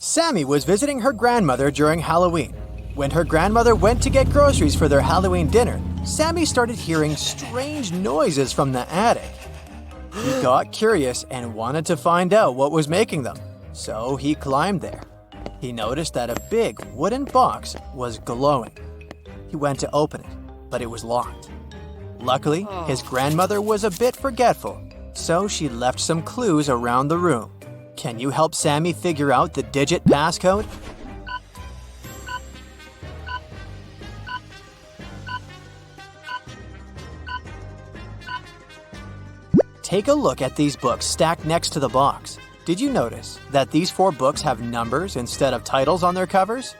Sammy was visiting her grandmother during Halloween. When her grandmother went to get groceries for their Halloween dinner, Sammy started hearing strange noises from the attic. He got curious and wanted to find out what was making them, so he climbed there. He noticed that a big wooden box was glowing. He went to open it, but it was locked. Luckily, his grandmother was a bit forgetful, so she left some clues around the room. Can you help Sammy figure out the digit passcode? Take a look at these books stacked next to the box. Did you notice that these 4 books have numbers instead of titles on their covers?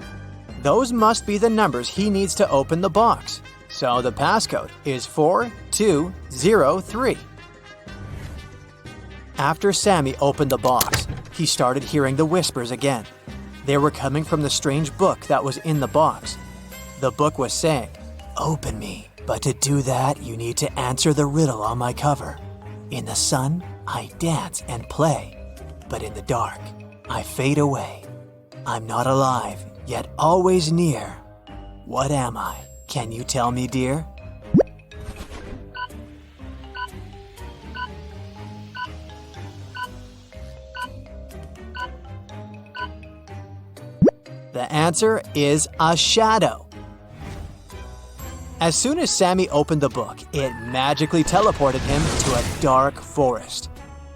Those must be the numbers he needs to open the box. So the passcode is 4203. After Sammy opened the box, he started hearing the whispers again. They were coming from the strange book that was in the box. The book was saying, "Open me, but to do that you need to answer the riddle on my cover. In the sun, I dance and play, but in the dark, I fade away. I'm not alive, yet always near. What am I? Can you tell me, dear?" The answer is a shadow. As soon as Sammy opened the book, it magically teleported him to a dark forest.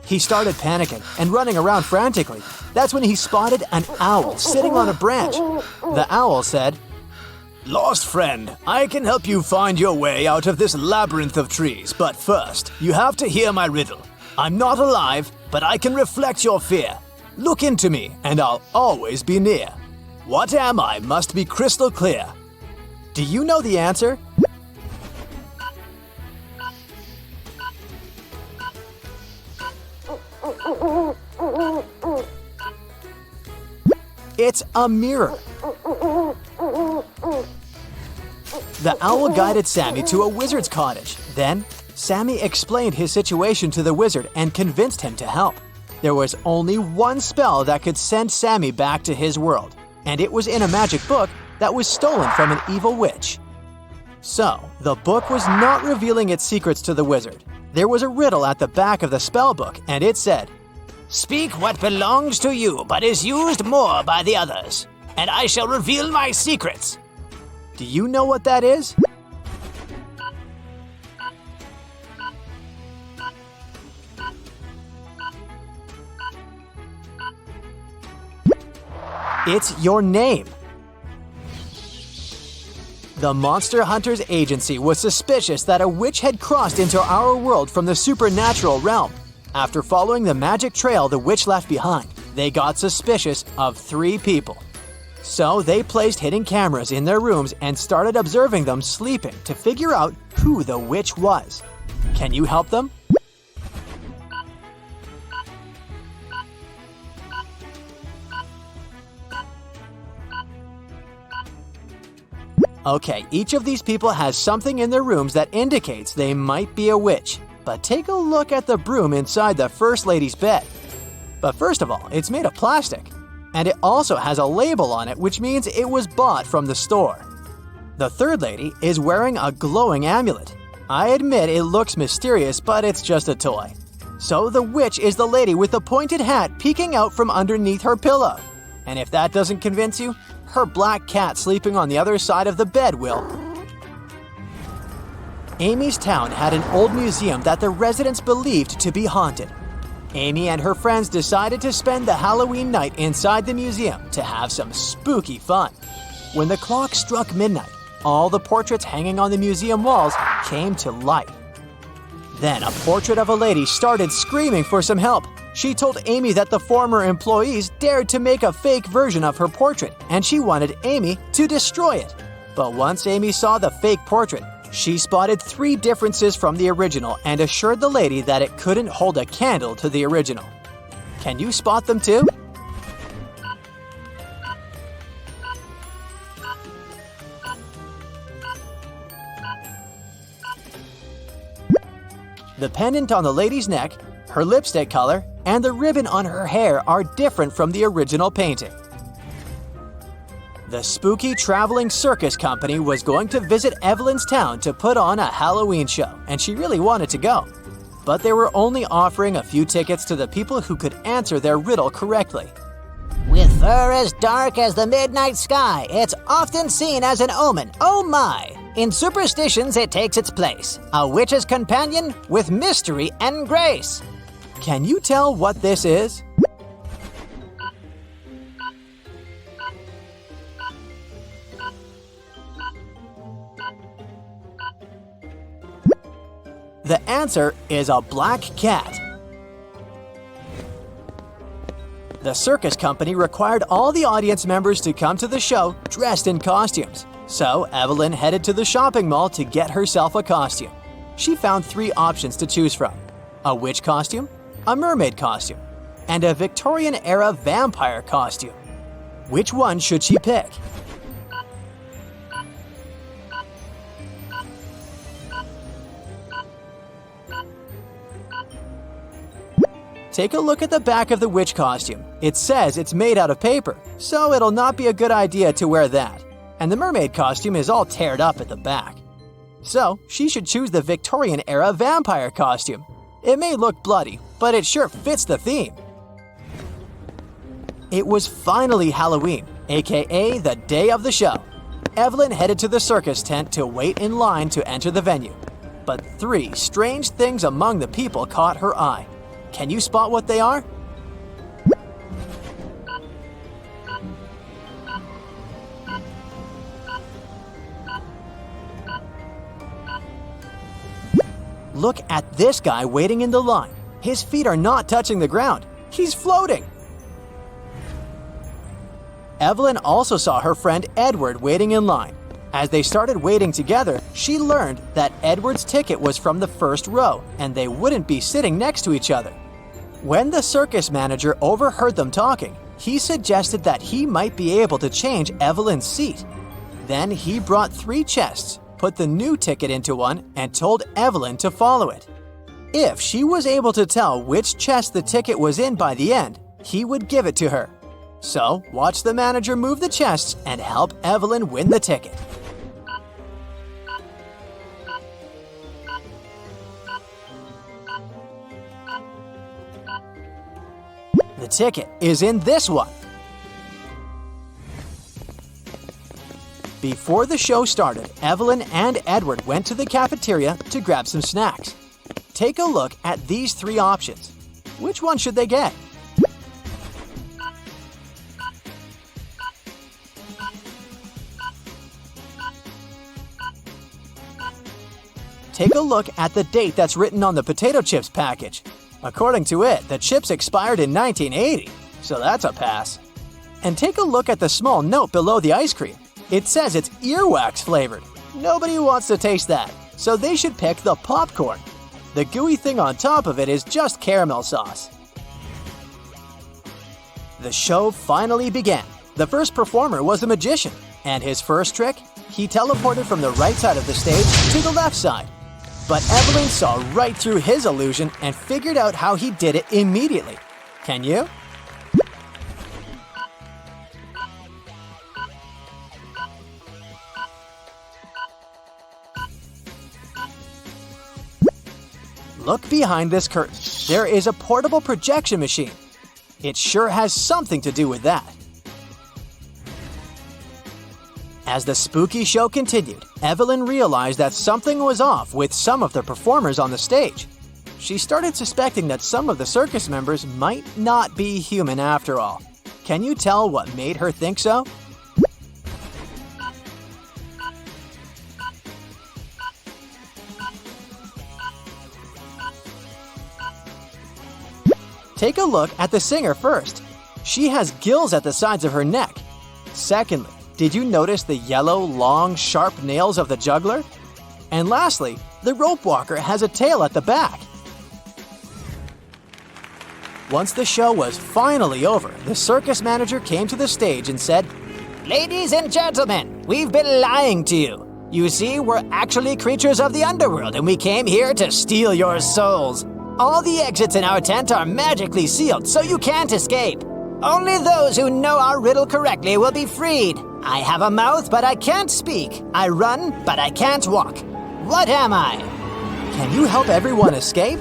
He started panicking and running around frantically. That's when he spotted an owl sitting on a branch. The owl said, "Lost friend, I can help you find your way out of this labyrinth of trees, but first, you have to hear my riddle. I'm not alive, but I can reflect your fear. Look into me, and I'll always be near. What am I must be crystal clear." Do you know the answer? It's a mirror. The owl guided Sammy to a wizard's cottage. Then, Sammy explained his situation to the wizard and convinced him to help. There was only one spell that could send Sammy back to his world, and it was in a magic book that was stolen from an evil witch. So, the book was not revealing its secrets to the wizard. There was a riddle at the back of the spell book, and it said, "Speak what belongs to you, but is used more by the others, and I shall reveal my secrets." Do you know what that is? It's your name. The Monster Hunters Agency was suspicious that a witch had crossed into our world from the supernatural realm. After following the magic trail the witch left behind, they got suspicious of 3 people. So they placed hidden cameras in their rooms and started observing them sleeping to figure out who the witch was. Can you help them? Okay, each of these people has something in their rooms that indicates they might be a witch. But take a look at the broom inside the First Lady's bed. But first of all, it's made of plastic. And it also has a label on it, which means it was bought from the store. The Third Lady is wearing a glowing amulet. I admit it looks mysterious, but it's just a toy. So the witch is the lady with the pointed hat peeking out from underneath her pillow. And if that doesn't convince you, her black cat sleeping on the other side of the bed will. Amy's town had an old museum that the residents believed to be haunted. Amy and her friends decided to spend the Halloween night inside the museum to have some spooky fun. When the clock struck midnight, all the portraits hanging on the museum walls came to life. Then a portrait of a lady started screaming for some help. She told Amy that the former employees dared to make a fake version of her portrait, and she wanted Amy to destroy it. But once Amy saw the fake portrait, she spotted 3 differences from the original and assured the lady that it couldn't hold a candle to the original. Can you spot them too? The pendant on the lady's neck, her lipstick color, and the ribbon on her hair are different from the original painting. The spooky traveling circus company was going to visit Evelyn's town to put on a Halloween show, and she really wanted to go. But they were only offering a few tickets to the people who could answer their riddle correctly. With fur as dark as the midnight sky, it's often seen as an omen. Oh my! In superstitions, it takes its place. A witch's companion with mystery and grace. Can you tell what this is? The answer is a black cat. The circus company required all the audience members to come to the show dressed in costumes. So Evelyn headed to the shopping mall to get herself a costume. She found 3 options to choose from: a witch costume, a mermaid costume, and a Victorian-era vampire costume. Which one should she pick? Take a look at the back of the witch costume. It says it's made out of paper, so it'll not be a good idea to wear that. And the mermaid costume is all teared up at the back. So she should choose the Victorian-era vampire costume. It may look bloody, but it sure fits the theme. It was finally Halloween, aka the day of the show. Evelyn headed to the circus tent to wait in line to enter the venue. But 3 strange things among the people caught her eye. Can you spot what they are? Look at this guy waiting in the line. His feet are not touching the ground. He's floating. Evelyn also saw her friend Edward waiting in line. As they started waiting together, she learned that Edward's ticket was from the first row, and they wouldn't be sitting next to each other. When the circus manager overheard them talking, he suggested that he might be able to change Evelyn's seat. Then he brought 3 chests, put the new ticket into one, and told Evelyn to follow it. If she was able to tell which chest the ticket was in by the end, he would give it to her. So, watch the manager move the chests and help Evelyn win the ticket. The ticket is in this one. Before the show started, Evelyn and Edward went to the cafeteria to grab some snacks. Take a look at these 3 options. Which one should they get? Take a look at the date that's written on the potato chips package. According to it, the chips expired in 1980, so that's a pass. And take a look at the small note below the ice cream. It says it's earwax flavored. Nobody wants to taste that, so they should pick the popcorn. The gooey thing on top of it is just caramel sauce. The show finally began. The first performer was a magician, and his first trick, he teleported from the right side of the stage to the left side. But Evelyn saw right through his illusion and figured out how he did it immediately. Can you? Look behind this curtain. There is a portable projection machine. It sure has something to do with that. As the spooky show continued, Evelyn realized that something was off with some of the performers on the stage. She started suspecting that some of the circus members might not be human after all. Can you tell what made her think so? Take a look at the singer first. She has gills at the sides of her neck. Secondly, did you notice the yellow, long, sharp nails of the juggler? And lastly, the rope walker has a tail at the back. Once the show was finally over, the circus manager came to the stage and said, Ladies and gentlemen, we've been lying to you. You see, we're actually creatures of the underworld, and we came here to steal your souls. All the exits in our tent are magically sealed, so you can't escape. Only those who know our riddle correctly will be freed. I have a mouth, but I can't speak. I run, but I can't walk. What am I? Can you help everyone escape?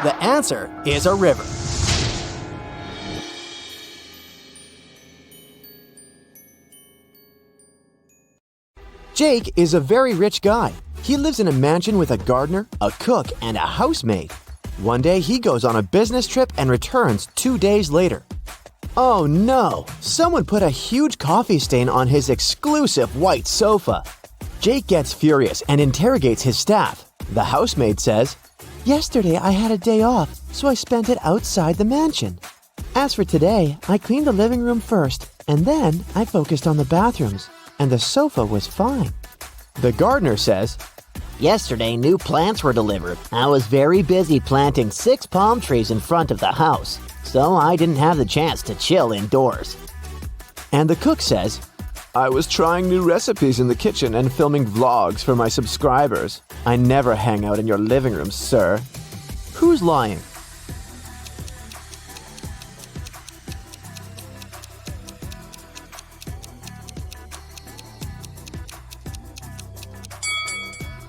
The answer is a river. Jake is a very rich guy. He lives in a mansion with a gardener, a cook, and a housemaid. One day he goes on a business trip and returns 2 days later. Oh no! Someone put a huge coffee stain on his exclusive white sofa. Jake gets furious and interrogates his staff. The housemaid says, "Yesterday I had a day off, so I spent it outside the mansion. As for today, I cleaned the living room first, and then I focused on the bathrooms, and the sofa was fine." The gardener says, Yesterday, new plants were delivered. I was very busy planting 6 palm trees in front of the house, so I didn't have the chance to chill indoors. And the cook says, I was trying new recipes in the kitchen and filming vlogs for my subscribers. I never hang out in your living room, sir. "Who's lying?"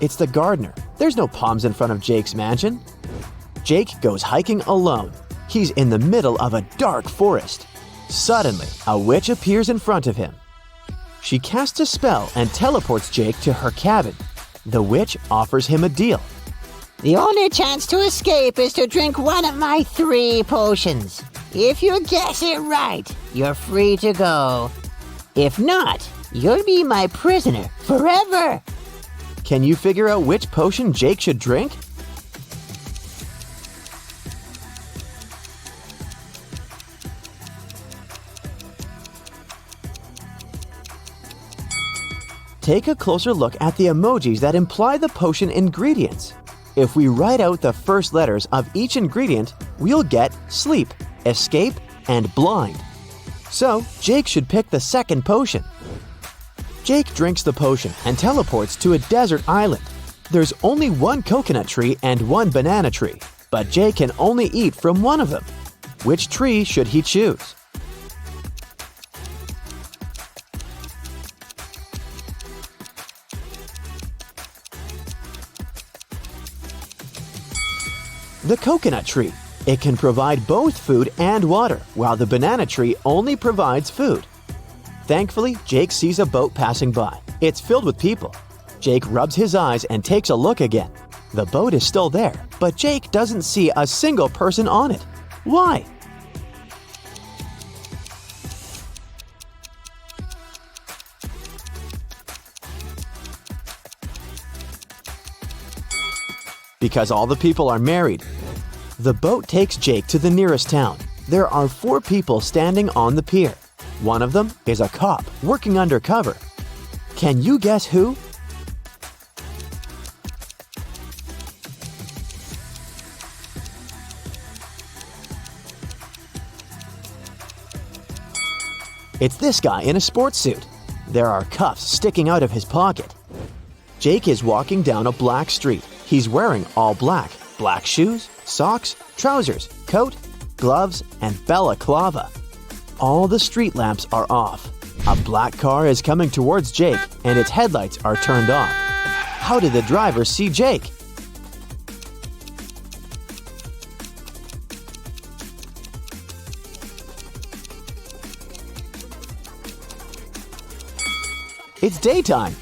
It's the gardener. There's no palms in front of Jake's mansion. Jake goes hiking alone. He's in the middle of a dark forest. Suddenly, a witch appears in front of him. She casts a spell and teleports Jake to her cabin. The witch offers him a deal. The only chance to escape is to drink one of my 3 potions. If you guess it right, you're free to go. If not, you'll be my prisoner forever. Can you figure out which potion Jake should drink? Take a closer look at the emojis that imply the potion ingredients. If we write out the first letters of each ingredient, we'll get sleep, escape, and blind. So, Jake should pick the second potion. Jake drinks the potion and teleports to a desert island. There's only 1 coconut tree and 1 banana tree, but Jake can only eat from one of them. Which tree should he choose? The coconut tree. It can provide both food and water, while the banana tree only provides food. Thankfully, Jake sees a boat passing by. It's filled with people. Jake rubs his eyes and takes a look again. The boat is still there, but Jake doesn't see a single person on it. Why? Because all the people are married. The boat takes Jake to the nearest town. There are 4 people standing on the pier. One of them is a cop working undercover. Can you guess who? It's this guy in a sports suit. There are cuffs sticking out of his pocket. Jake is walking down a black street. He's wearing all black. Black shoes, socks, trousers, coat, gloves, and balaclava. All the street lamps are off. A black car is coming towards Jake, and its headlights are turned off. How did the driver see Jake? It's daytime.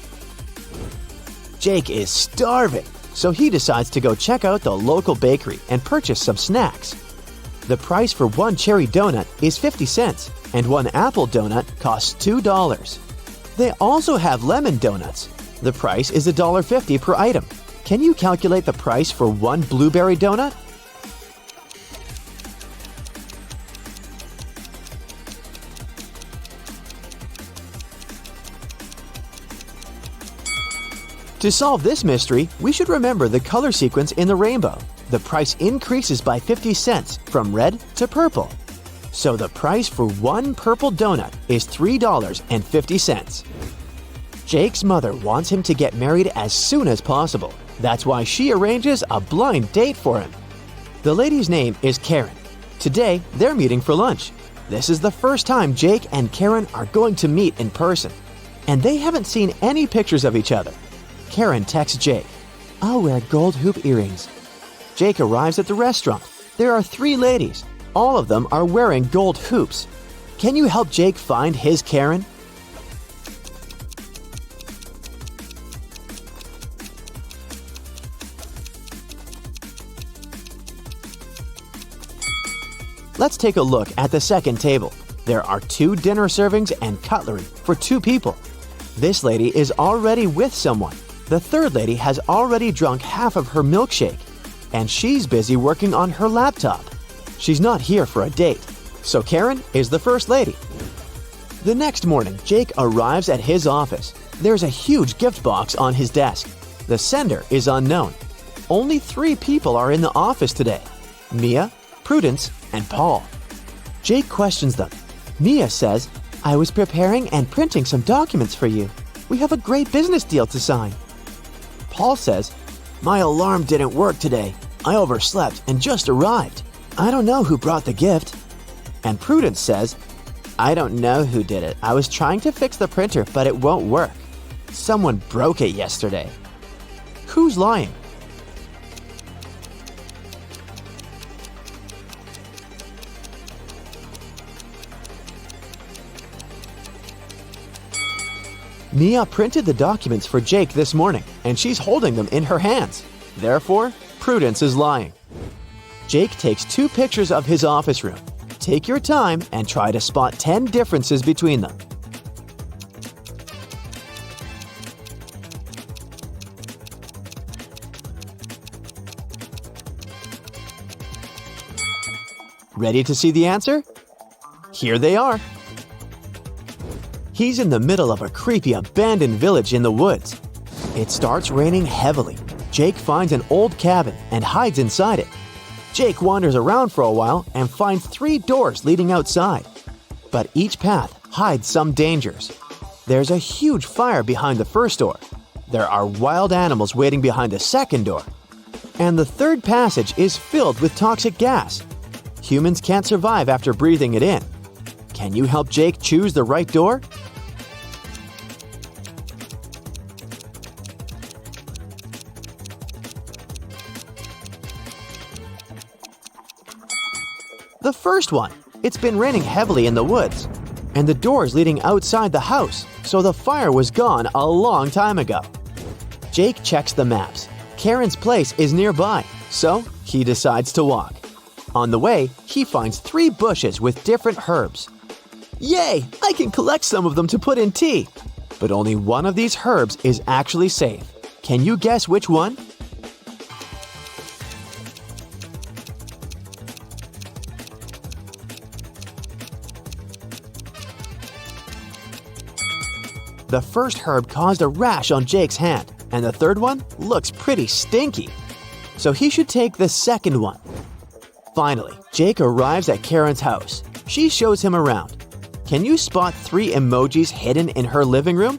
Jake is starving, so he decides to go check out the local bakery and purchase some snacks. The price for 1 cherry donut is 50 cents, and 1 apple donut costs $2. They also have lemon donuts. The price is $1.50 per item. Can you calculate the price for 1 blueberry donut? To solve this mystery, we should remember the color sequence in the rainbow. The price increases by 50 cents from red to purple. So the price for 1 purple donut is $3.50. Jake's mother wants him to get married as soon as possible. That's why she arranges a blind date for him. The lady's name is Karen. Today, they're meeting for lunch. This is the first time Jake and Karen are going to meet in person, and they haven't seen any pictures of each other. Karen texts Jake, "I'll wear gold hoop earrings." Jake arrives at the restaurant. There are 3 ladies. All of them are wearing gold hoops. Can you help Jake find his Karen? Let's take a look at the second table. There are 2 dinner servings and cutlery for 2 people. This lady is already with someone. The third lady has already drunk half of her milkshake, and she's busy working on her laptop. She's not here for a date, so Karen is the first lady. The next morning, Jake arrives at his office. There's a huge gift box on his desk. The sender is unknown. Only 3 people are in the office today: Mia, Prudence, and Paul. Jake questions them. Mia says, "I was preparing and printing some documents for you. We have a great business deal to sign." Paul says, "My alarm didn't work today. I overslept and just arrived. I don't know who brought the gift." And Prudence says, "I don't know who did it. I was trying to fix the printer, but it won't work. Someone broke it yesterday." Who's lying? Mia printed the documents for Jake this morning, and she's holding them in her hands. Therefore, Prudence is lying. Jake takes 2 pictures of his office room. Take your time and try to spot 10 differences between them. Ready to see the answer? Here they are. He's in the middle of a creepy abandoned village in the woods. It starts raining heavily. Jake finds an old cabin and hides inside it. Jake wanders around for a while and finds 3 doors leading outside. But each path hides some dangers. There's a huge fire behind the first door. There are wild animals waiting behind the second door. And the third passage is filled with toxic gas. Humans can't survive after breathing it in. Can you help Jake choose the right door? The first one. It's been raining heavily in the woods, and the door's leading outside the house, so the fire was gone a long time ago. Jake checks the maps. Karen's place is nearby, so he decides to walk. On the way, he finds 3 bushes with different herbs. Yay! I can collect some of them to put in tea! But only one of these herbs is actually safe. Can you guess which one? The first herb caused a rash on Jake's hand, and the third one looks pretty stinky. So he should take the second one. Finally, Jake arrives at Karen's house. She shows him around. Can you spot 3 emojis hidden in her living room?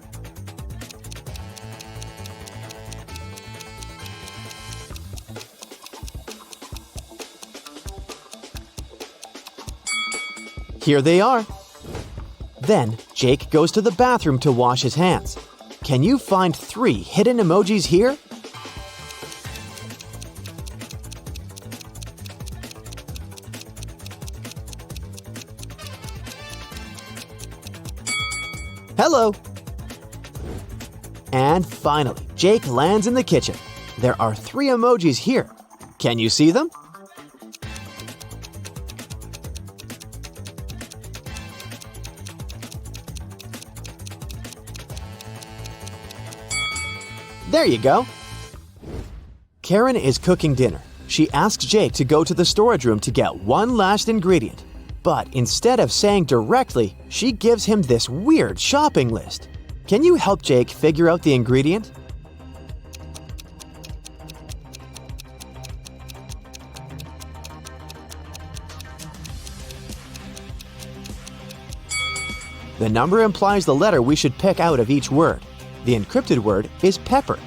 Here they are. Then, Jake goes to the bathroom to wash his hands. Can you find 3 hidden emojis here? Hello! And finally, Jake lands in the kitchen. There are 3 emojis here. Can you see them? There you go. Karen is cooking dinner. She asks Jake to go to the storage room to get one last ingredient. But instead of saying directly, she gives him this weird shopping list. Can you help Jake figure out the ingredient? The number implies the letter we should pick out of each word. The encrypted word is pepper.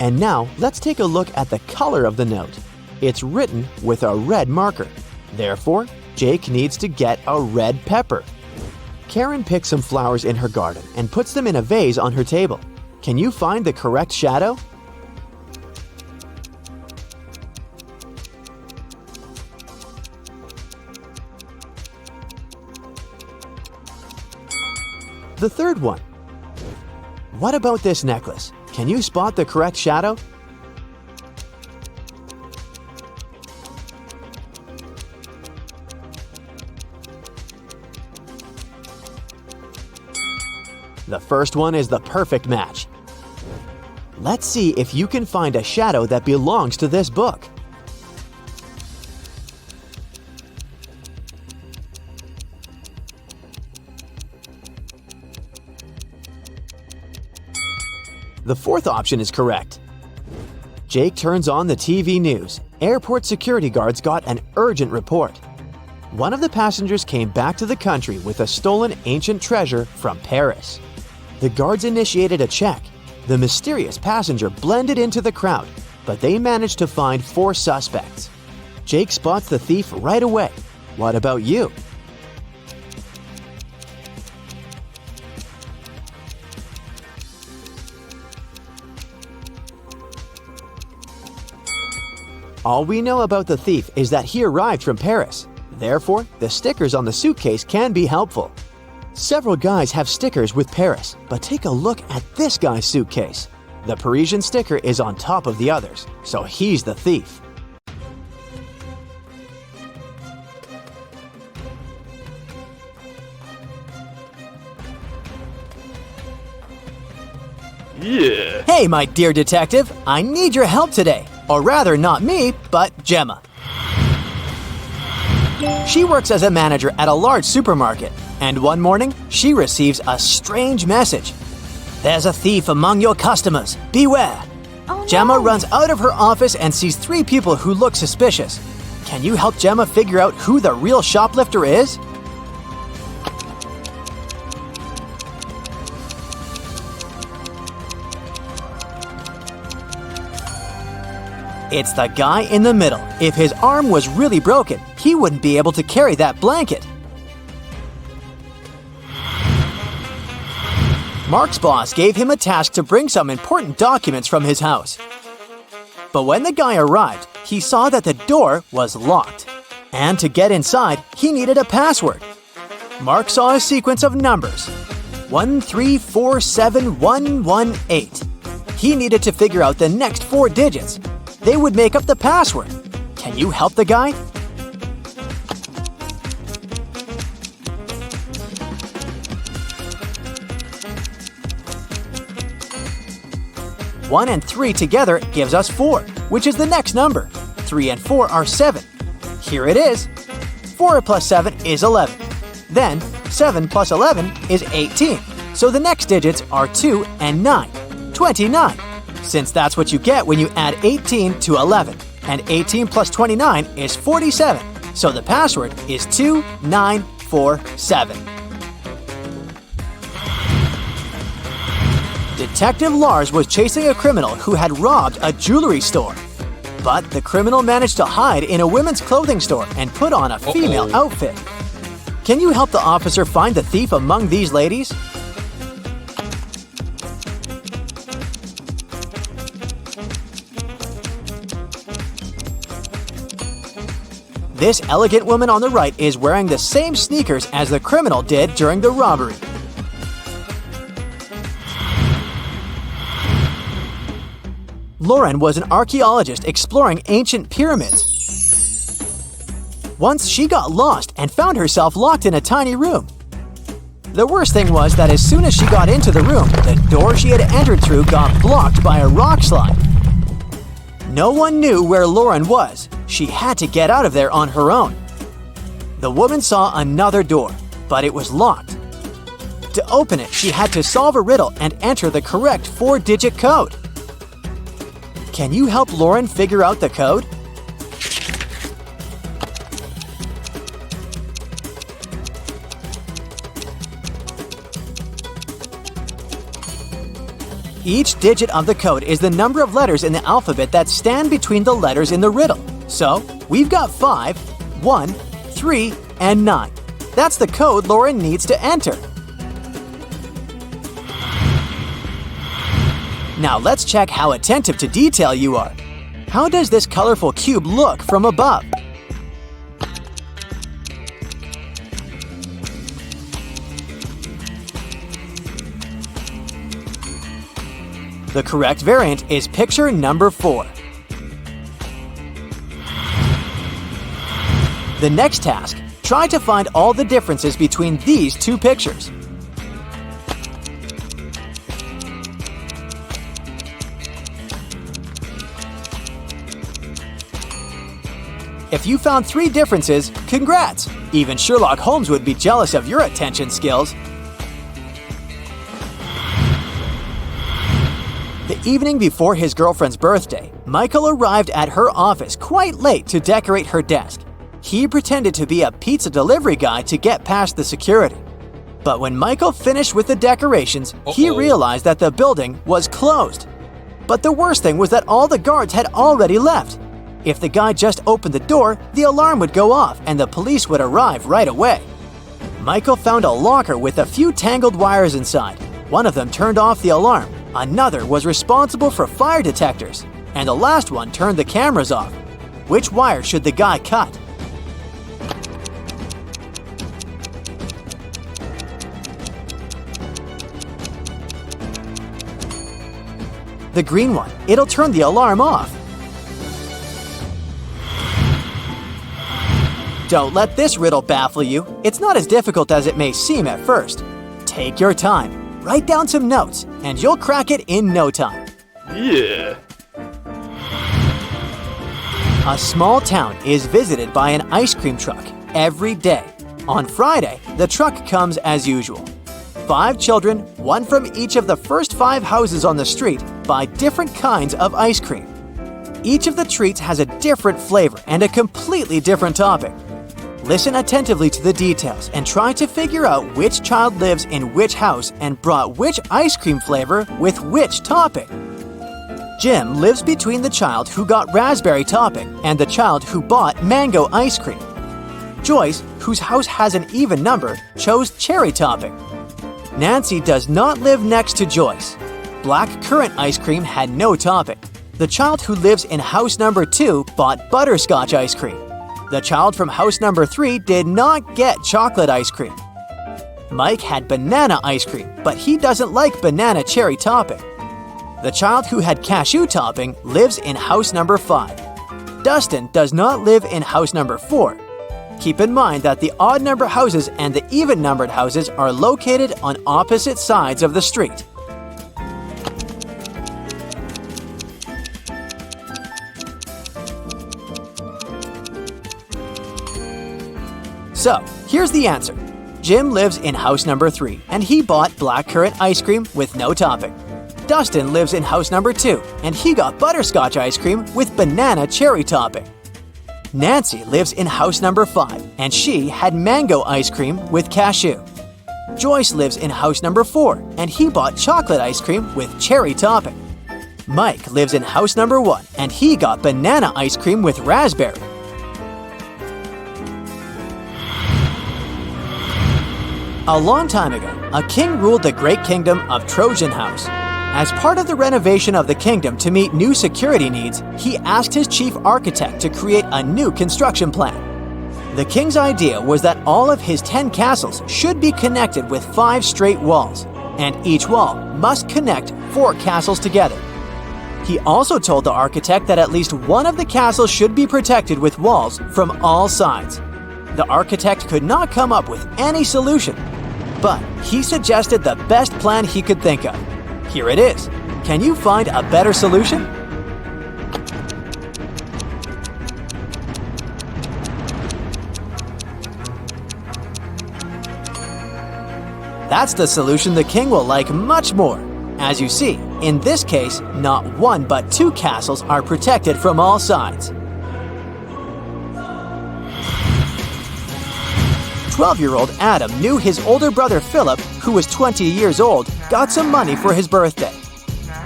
And now let's take a look at the color of the note. It's written with a red marker. Therefore, Jake needs to get a red pepper. Karen picks some flowers in her garden and puts them in a vase on her table. Can you find the correct shadow? The third one. What about this necklace? Can you spot the correct shadow? The first one is the perfect match. Let's see if you can find a shadow that belongs to this book. The fourth option is correct. Jake turns on the TV news. Airport security guards got an urgent report. One of the passengers came back to the country with a stolen ancient treasure from Paris. The guards initiated a check. The mysterious passenger blended into the crowd, but they managed to find 4 suspects. Jake spots the thief right away. What about you? All we know about the thief is that he arrived from Paris. Therefore, the stickers on the suitcase can be helpful. Several guys have stickers with Paris, but take a look at this guy's suitcase. The Parisian sticker is on top of the others, so he's the thief. Yeah. Hey, my dear detective, I need your help today. Or rather, not me, but Gemma. She works as a manager at a large supermarket, and one morning, she receives a strange message. There's a thief among your customers. Beware. Oh, no. Gemma runs out of her office and sees 3 people who look suspicious. Can you help Gemma figure out who the real shoplifter is? It's the guy in the middle. If his arm was really broken, he wouldn't be able to carry that blanket. Mark's boss gave him a task to bring some important documents from his house. But when the guy arrived, he saw that the door was locked. And to get inside, he needed a password. Mark saw a sequence of numbers. 1347118. He needed to figure out the next 4 digits. They would make up the password. Can you help the guy? One and 3 together gives us 4, which is the next number. 3 and 4 are 7. Here it is. 4 plus 7 is 11. Then 7 plus 11 is 18. So the next digits are 2 and 9. 29. Since that's what you get when you add 18 to 11. And 18 plus 29 is 47. So the password is 2947. Detective Lars was chasing a criminal who had robbed a jewelry store. But the criminal managed to hide in a women's clothing store and put on a female outfit. Can you help the officer find the thief among these ladies? This elegant woman on the right is wearing the same sneakers as the criminal did during the robbery. Lauren was an archaeologist exploring ancient pyramids. Once she got lost and found herself locked in a tiny room. The worst thing was that as soon as she got into the room, the door she had entered through got blocked by a rock slide. No one knew where Lauren was. She had to get out of there on her own. The woman saw another door, but it was locked. To open it, she had to solve a riddle and enter the correct 4-digit code. Can you help Lauren figure out the code? Each digit of the code is the number of letters in the alphabet that stand between the letters in the riddle. So, we've got 5, 1, 3, and 9. That's the code Lauren needs to enter. Now let's check how attentive to detail you are. How does this colorful cube look from above? The correct variant is picture number 4. The next task, try to find all the differences between these two pictures. If you found 3 differences, congrats! Even Sherlock Holmes would be jealous of your attention skills. The evening before his girlfriend's birthday, Michael arrived at her office quite late to decorate her desk. He pretended to be a pizza delivery guy to get past the security. But when Michael finished with the decorations, he realized that the building was closed. But the worst thing was that all the guards had already left. If the guy just opened the door, the alarm would go off and the police would arrive right away. Michael found a locker with a few tangled wires inside. One of them turned off the alarm, another was responsible for fire detectors, and the last one turned the cameras off. Which wire should the guy cut? The green one. It'll turn the alarm off. Don't let this riddle baffle you. It's not as difficult as it may seem at first. Take your time, write down some notes, and you'll crack it in no time. Yeah. A small town is visited by an ice cream truck every day. On Friday, the truck comes as usual. 5 children, one from each of the first 5 houses on the street, buy different kinds of ice cream. Each of the treats has a different flavor and a completely different topping. Listen attentively to the details and try to figure out which child lives in which house and brought which ice cream flavor with which topping. Jim lives between the child who got raspberry topping and the child who bought mango ice cream. Joyce, whose house has an even number, chose cherry topping. Nancy does not live next to Joyce. Black currant ice cream had no topping. The child who lives in house number 2 bought butterscotch ice cream. The child from house number 3 did not get chocolate ice cream. Mike had banana ice cream, but he doesn't like banana cherry topping. The child who had cashew topping lives in house number 5. Dustin does not live in house number 4. Keep in mind that the odd number houses and the even numbered houses are located on opposite sides of the street. So, here's the answer. Jim lives in house number 3, and he bought blackcurrant ice cream with no topping. Dustin lives in house number 2, and he got butterscotch ice cream with banana cherry topping. Nancy lives in house number 5, and she had mango ice cream with cashew. Joyce lives in house number 4, and he bought chocolate ice cream with cherry topping. Mike lives in house number 1, and he got banana ice cream with raspberry. A long time ago, a king ruled the great kingdom of Trojan House. As part of the renovation of the kingdom to meet new security needs, he asked his chief architect to create a new construction plan. The king's idea was that all of his 10 castles should be connected with 5 straight walls, and each wall must connect 4 castles together. He also told the architect that at least one of the castles should be protected with walls from all sides. The architect could not come up with any solution, but he suggested the best plan he could think of. Here it is. Can you find a better solution? That's the solution the king will like much more. As you see, in this case, not 1 but 2 castles are protected from all sides. 12-year-old Adam knew his older brother Philip, who was 20 years old, got some money for his birthday.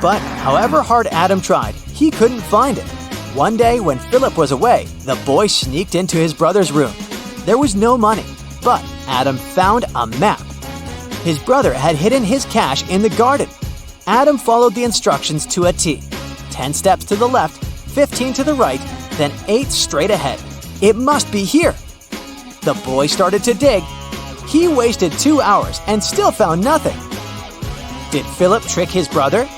But however hard Adam tried, he couldn't find it. One day when Philip was away, the boy sneaked into his brother's room. There was no money, but Adam found a map. His brother had hidden his cash in the garden. Adam followed the instructions to a T. 10 steps to the left, 15 to the right, then 8 straight ahead. It must be here. The boy started to dig. He wasted 2 hours and still found nothing. Did Philip trick his brother?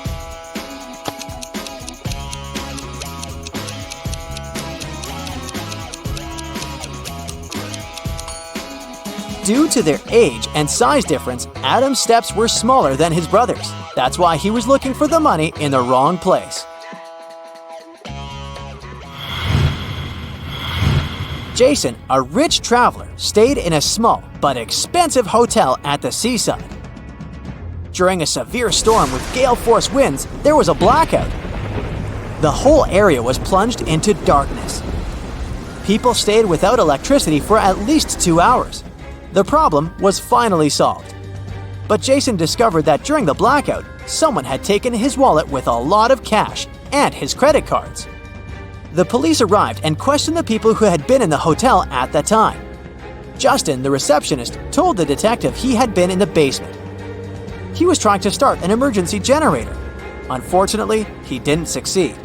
Due to their age and size difference, Adam's steps were smaller than his brother's. That's why he was looking for the money in the wrong place. Jason, a rich traveler, stayed in a small but expensive hotel at the seaside. During a severe storm with gale-force winds, there was a blackout. The whole area was plunged into darkness. People stayed without electricity for at least 2 hours. The problem was finally solved. But Jason discovered that during the blackout, someone had taken his wallet with a lot of cash and his credit cards. The police arrived and questioned the people who had been in the hotel at the time. Justin, the receptionist, told the detective he had been in the basement. He was trying to start an emergency generator. Unfortunately, he didn't succeed.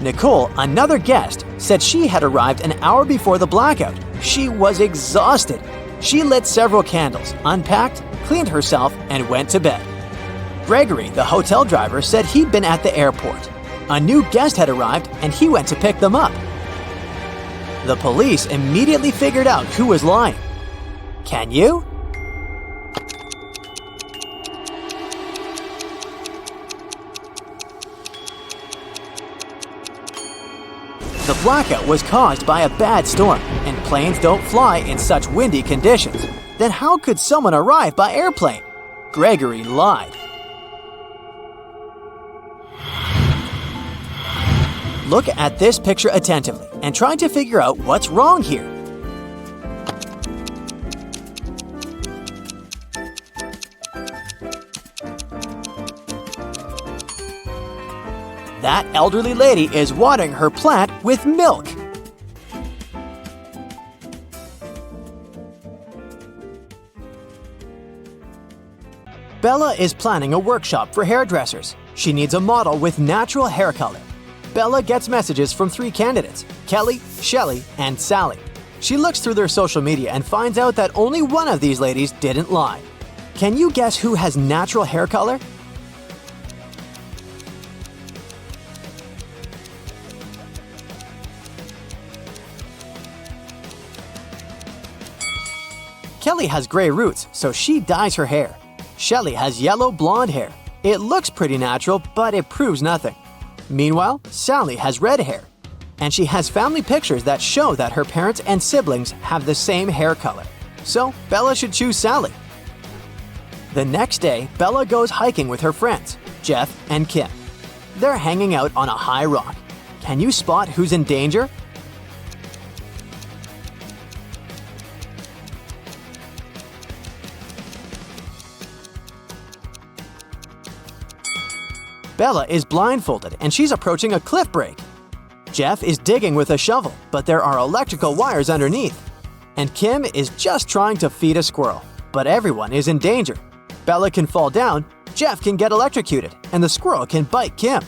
Nicole, another guest, said she had arrived an hour before the blackout. She was exhausted. She lit several candles, unpacked, cleaned herself, and went to bed. Gregory, the hotel driver, said he'd been at the airport. A new guest had arrived and he went to pick them up. The police immediately figured out who was lying. Can you? The blackout was caused by a bad storm, and planes don't fly in such windy conditions. Then how could someone arrive by airplane? Gregory lied. Look at this picture attentively and try to figure out what's wrong here. That elderly lady is watering her plant with milk. Bella is planning a workshop for hairdressers. She needs a model with natural hair color. Bella gets messages from 3 candidates, Kelly, Shelley, and Sally. She looks through their social media and finds out that only one of these ladies didn't lie. Can you guess who has natural hair color? Kelly has gray roots, so she dyes her hair. Shelley has yellow blonde hair. It looks pretty natural, but it proves nothing. Meanwhile, Sally has red hair. And she has family pictures that show that her parents and siblings have the same hair color. So, Bella should choose Sally. The next day, Bella goes hiking with her friends, Jeff and Kim. They're hanging out on a high rock. Can you spot who's in danger? Bella is blindfolded and she's approaching a cliff break. Jeff is digging with a shovel, but there are electrical wires underneath. And Kim is just trying to feed a squirrel, but everyone is in danger. Bella can fall down, Jeff can get electrocuted, and the squirrel can bite Kim.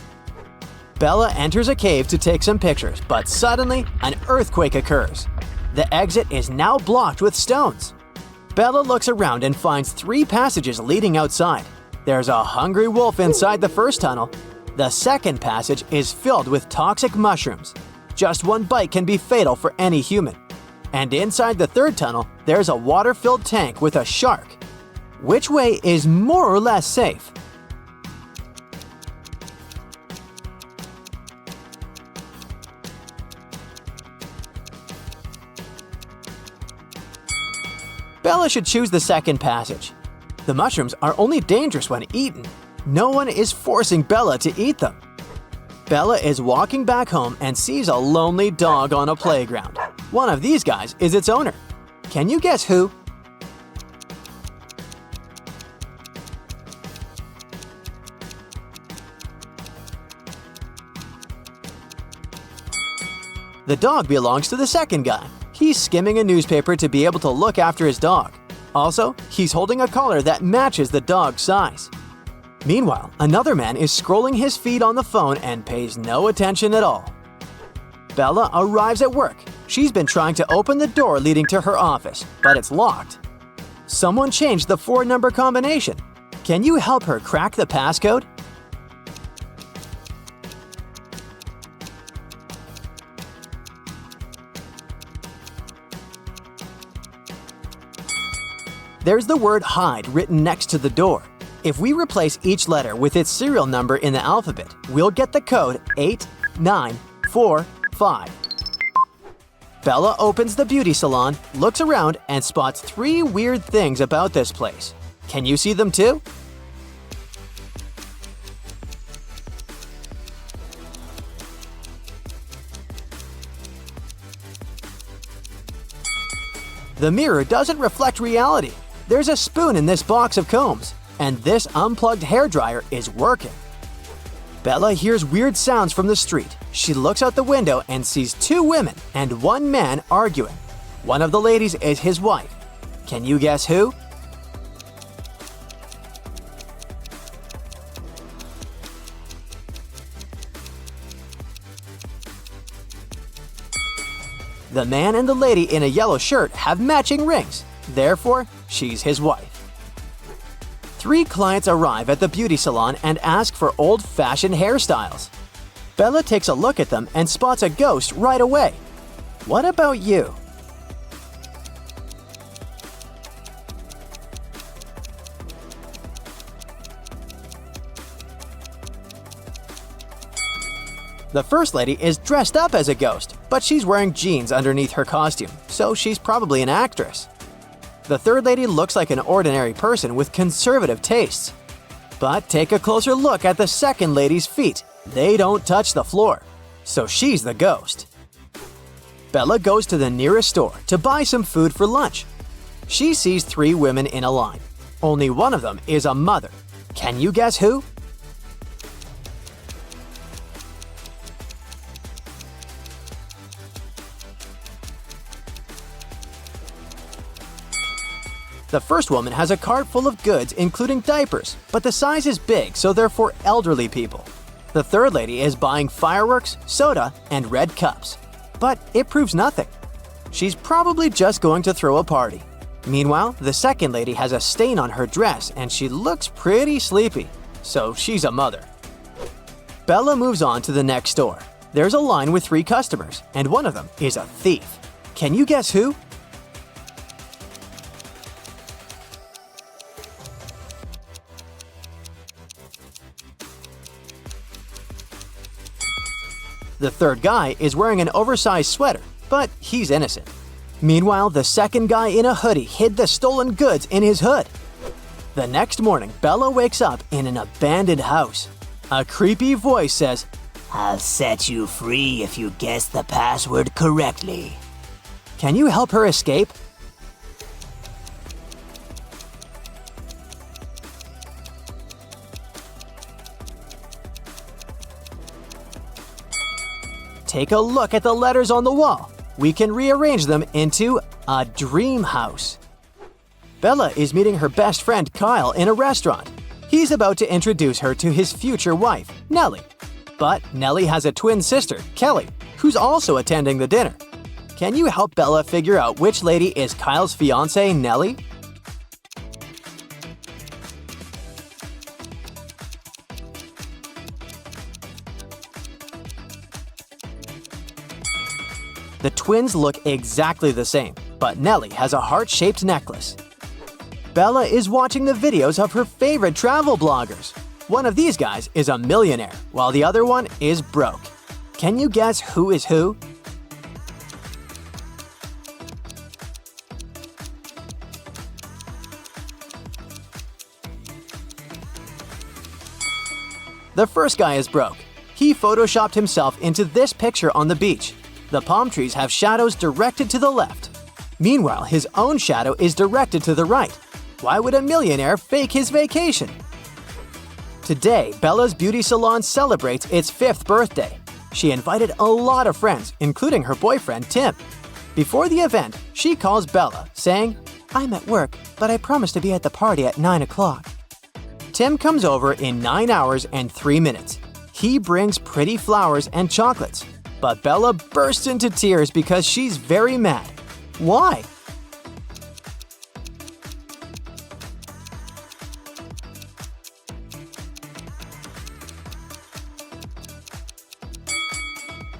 Bella enters a cave to take some pictures, but suddenly an earthquake occurs. The exit is now blocked with stones. Bella looks around and finds 3 passages leading outside. There's a hungry wolf inside the first tunnel. The second passage is filled with toxic mushrooms. Just one bite can be fatal for any human. And inside the third tunnel, there's a water-filled tank with a shark. Which way is more or less safe? Bella should choose the second passage. The mushrooms are only dangerous when eaten. No one is forcing Bella to eat them. Bella is walking back home and sees a lonely dog on a playground. One of these guys is its owner. Can you guess who? The dog belongs to the second guy. He's skimming a newspaper to be able to look after his dog. Also, he's holding a collar that matches the dog's size. Meanwhile, another man is scrolling his feed on the phone and pays no attention at all. Bella arrives at work. She's been trying to open the door leading to her office, but it's locked. Someone changed the 4-number combination. Can you help her crack the passcode? There's the word hide written next to the door. If we replace each letter with its serial number in the alphabet, we'll get the code 8945. Bella opens the beauty salon, looks around, and spots 3 weird things about this place. Can you see them too? The mirror doesn't reflect reality. There's a spoon in this box of combs, and this unplugged hairdryer is working. Bella hears weird sounds from the street. She looks out the window and sees 2 women and 1 man arguing. One of the ladies is his wife. Can you guess who? The man and the lady in a yellow shirt have matching rings. Therefore, she's his wife. 3 clients arrive at the beauty salon and ask for old-fashioned hairstyles. Bella takes a look at them and spots a ghost right away. What about you? The first lady is dressed up as a ghost, but she's wearing jeans underneath her costume, so she's probably an actress. The third lady looks like an ordinary person with conservative tastes. But take a closer look at the second lady's feet. They don't touch the floor, so she's the ghost. Bella goes to the nearest store to buy some food for lunch. She sees 3 women in a line. Only one of them is a mother. Can you guess who? The first woman has a cart full of goods including diapers, but the size is big, so they're for elderly people. The third lady is buying fireworks, soda, and red cups. But it proves nothing. She's probably just going to throw a party. Meanwhile, the second lady has a stain on her dress and she looks pretty sleepy, so she's a mother. Bella moves on to the next store. There's a line with 3 customers, and one of them is a thief. Can you guess who? The third guy is wearing an oversized sweater, but he's innocent. Meanwhile, the second guy in a hoodie hid the stolen goods in his hood. The next morning, Bella wakes up in an abandoned house. A creepy voice says, I'll set you free if you guess the password correctly. "Can you help her escape?" Take a look at the letters on the wall. We can rearrange them into a dream house. Bella is meeting her best friend Kyle in a restaurant. He's about to introduce her to his future wife, Nellie. But Nellie has a twin sister, Kelly, who's also attending the dinner. Can you help Bella figure out which lady is Kyle's fiancée, Nellie? The twins look exactly the same, but Nellie has a heart-shaped necklace. Bella is watching the videos of her favorite travel bloggers. One of these guys is a millionaire, while the other one is broke. Can you guess who is who? The first guy is broke. He photoshopped himself into this picture on the beach. The palm trees have shadows directed to the left. Meanwhile, his own shadow is directed to the right. Why would a millionaire fake his vacation? Today, Bella's beauty salon celebrates its 5th birthday. She invited a lot of friends, including her boyfriend Tim. Before the event, she calls Bella, saying, "I'm at work, but I promised to be at the party at 9 o'clock." Tim comes over in 9 hours and 3 minutes. He brings pretty flowers and chocolates, but Bella bursts into tears because she's very mad. Why?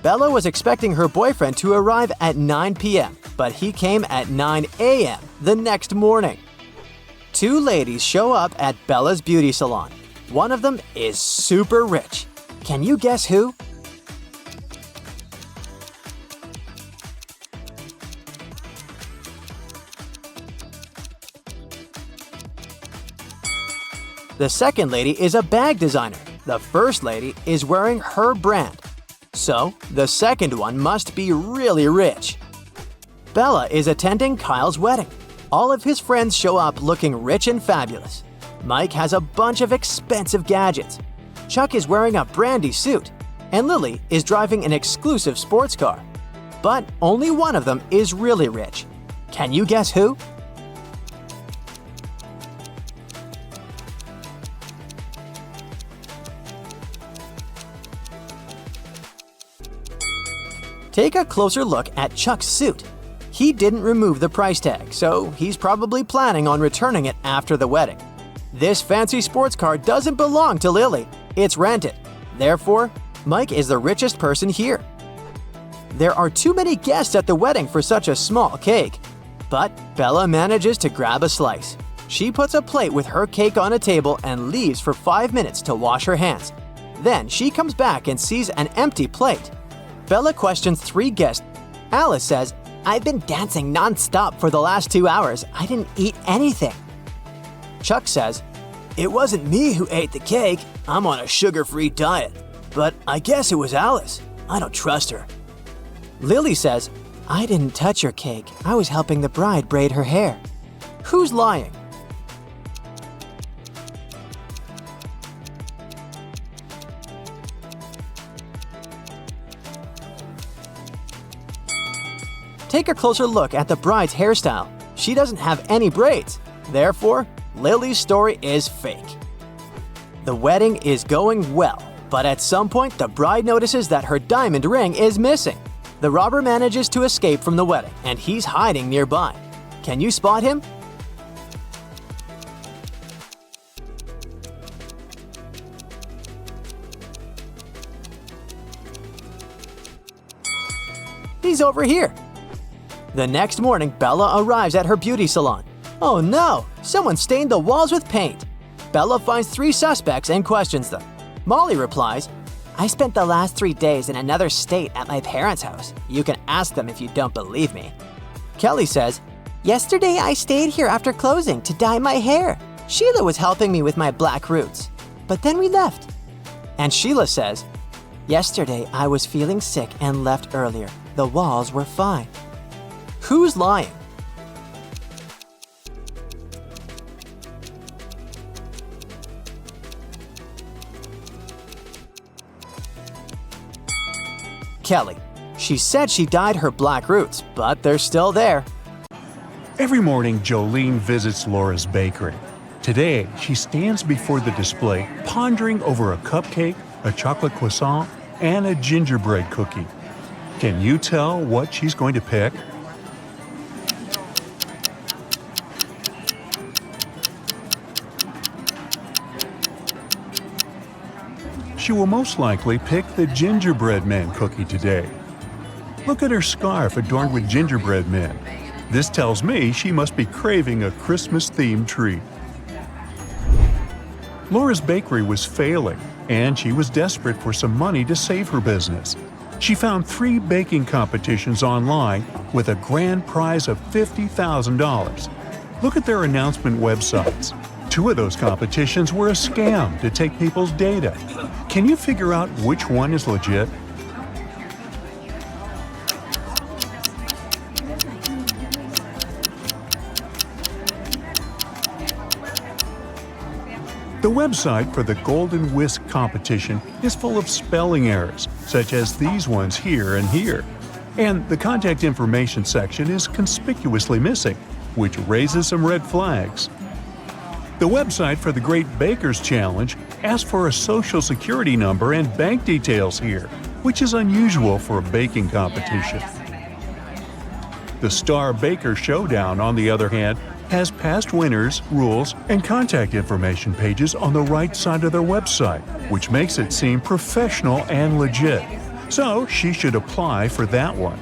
Bella was expecting her boyfriend to arrive at 9 p.m., but he came at 9 a.m. the next morning. Two ladies show up at Bella's beauty salon. One of them is super rich. Can you guess who? The second lady is a bag designer. The first lady is wearing her brand. So, the second one must be really rich. Bella is attending Kyle's wedding. All of his friends show up looking rich and fabulous. Mike has a bunch of expensive gadgets. Chuck is wearing a brandy suit. And Lily is driving an exclusive sports car. But only one of them is really rich. Can you guess who? Take a closer look at Chuck's suit. He didn't remove the price tag, so he's probably planning on returning it after the wedding. This fancy sports car doesn't belong to Lily. It's rented. Therefore, Mike is the richest person here. There are too many guests at the wedding for such a small cake. But Bella manages to grab a slice. She puts a plate with her cake on a table and leaves for 5 minutes to wash her hands. Then she comes back and sees an empty plate. Bella questions 3 guests. Alice says, "I've been dancing non-stop for the last 2 hours. I didn't eat anything." Chuck says, "It wasn't me who ate the cake. I'm on a sugar-free diet. But I guess it was Alice. I don't trust her." Lily says, "I didn't touch your cake. I was helping the bride braid her hair." Who's lying? Take a closer look at the bride's hairstyle. She doesn't have any braids. Therefore, Lily's story is fake. The wedding is going well, but at some point the bride notices that her diamond ring is missing. The robber manages to escape from the wedding, and he's hiding nearby. Can you spot him? He's over here. The next morning, Bella arrives at her beauty salon. Oh no! Someone stained the walls with paint. Bella finds 3 suspects and questions them. Molly replies, "I spent the last 3 days in another state at my parents' house. You can ask them if you don't believe me." Kelly says, "Yesterday I stayed here after closing to dye my hair. Sheila was helping me with my black roots. But then we left." And Sheila says, "Yesterday I was feeling sick and left earlier. The walls were fine." Who's lying? Kelly. She said she dyed her black roots, but they're still there. Every morning, Jolene visits Laura's bakery. Today, she stands before the display, pondering over a cupcake, a chocolate croissant, and a gingerbread cookie. Can you tell what she's going to pick? She will most likely pick the gingerbread man cookie today. Look at her scarf adorned with gingerbread men. This tells me she must be craving a Christmas-themed treat. Laura's bakery was failing, and she was desperate for some money to save her business. She found 3 baking competitions online with a grand prize of $50,000. Look at their announcement websites. 2 of those competitions were a scam to take people's data. Can you figure out which one is legit? The website for the Golden Whisk competition is full of spelling errors, such as these ones here and here. And the contact information section is conspicuously missing, which raises some red flags. The website for the Great Bakers Challenge asks for a social security number and bank details here, which is unusual for a baking competition. The Star Baker Showdown, on the other hand, has past winners, rules, and contact information pages on the right side of their website, which makes it seem professional and legit. So she should apply for that one.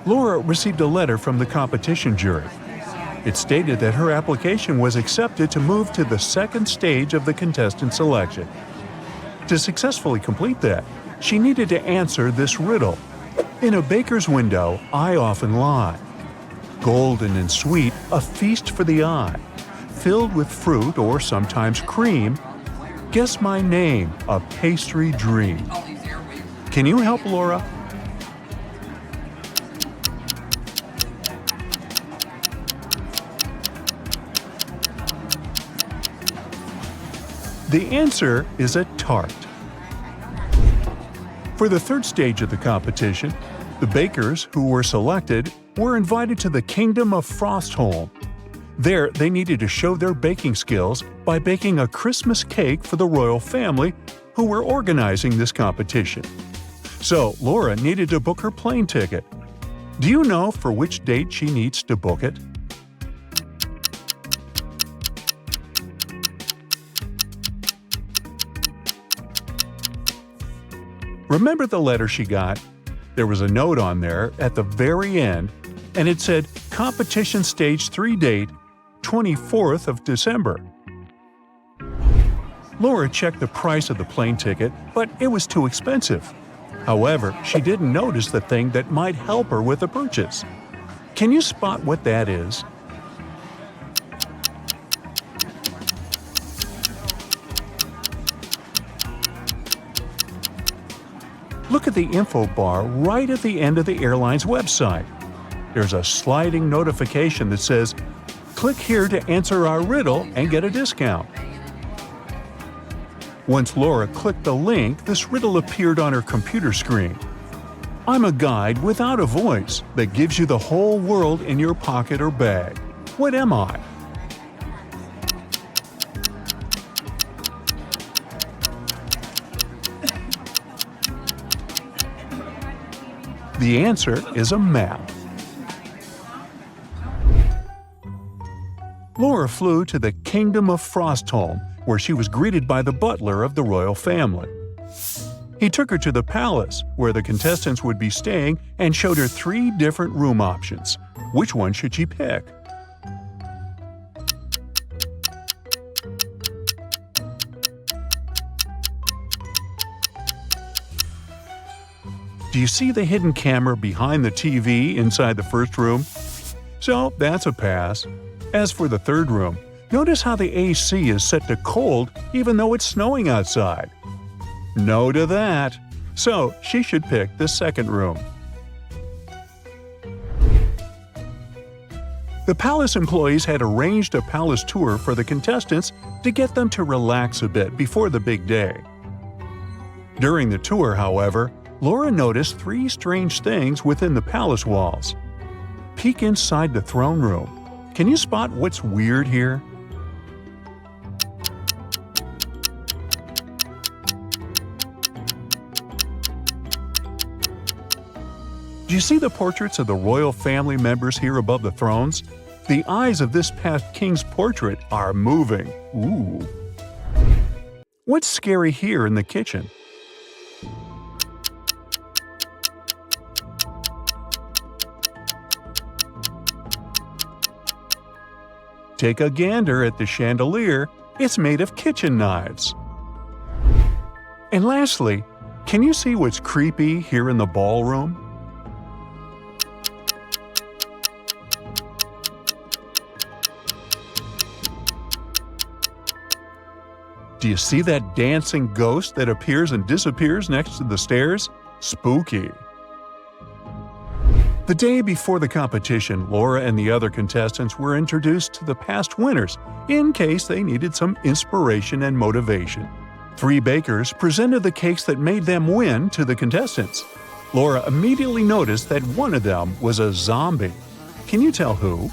Laura received a letter from the competition jury. It stated that her application was accepted to move to the second stage of the contestant selection. To successfully complete that, she needed to answer this riddle. In a baker's window, I often lie. Golden and sweet, a feast for the eye. Filled with fruit or sometimes cream. Guess my name, a pastry dream. Can you help Laura? The answer is a tart. For the third stage of the competition, the bakers who were selected were invited to the Kingdom of Frostholm. There, they needed to show their baking skills by baking a Christmas cake for the royal family who were organizing this competition. So, Laura needed to book her plane ticket. Do you know for which date she needs to book it? Remember the letter she got? There was a note on there at the very end, and it said, Competition Stage 3 date, 24th of December. Laura checked the price of the plane ticket, but it was too expensive. However, she didn't notice the thing that might help her with the purchase. Can you spot what that is? Look at the info bar right at the end of the airline's website. There's a sliding notification that says, click here to answer our riddle and get a discount. Once Laura clicked the link, this riddle appeared on her computer screen. I'm a guide without a voice that gives you the whole world in your pocket or bag. What am I? The answer is a map. Laura flew to the Kingdom of Frostholm, where she was greeted by the butler of the royal family. He took her to the palace, where the contestants would be staying, and showed her 3 different room options. Which one should she pick? Do you see the hidden camera behind the TV inside the first room? So that's a pass. As for the third room, notice how the AC is set to cold even though it's snowing outside. No to that. So she should pick the second room. The palace employees had arranged a palace tour for the contestants to get them to relax a bit before the big day. During the tour, however, Laura noticed 3 strange things within the palace walls. Peek inside the throne room. Can you spot what's weird here? Do you see the portraits of the royal family members here above the thrones? The eyes of this past king's portrait are moving. Ooh. What's scary here in the kitchen? Take a gander at the chandelier. It's made of kitchen knives. And lastly, can you see what's creepy here in the ballroom? Do you see that dancing ghost that appears and disappears next to the stairs? Spooky. The day before the competition, Laura and the other contestants were introduced to the past winners in case they needed some inspiration and motivation. 3 bakers presented the cakes that made them win to the contestants. Laura immediately noticed that one of them was a zombie. Can you tell who?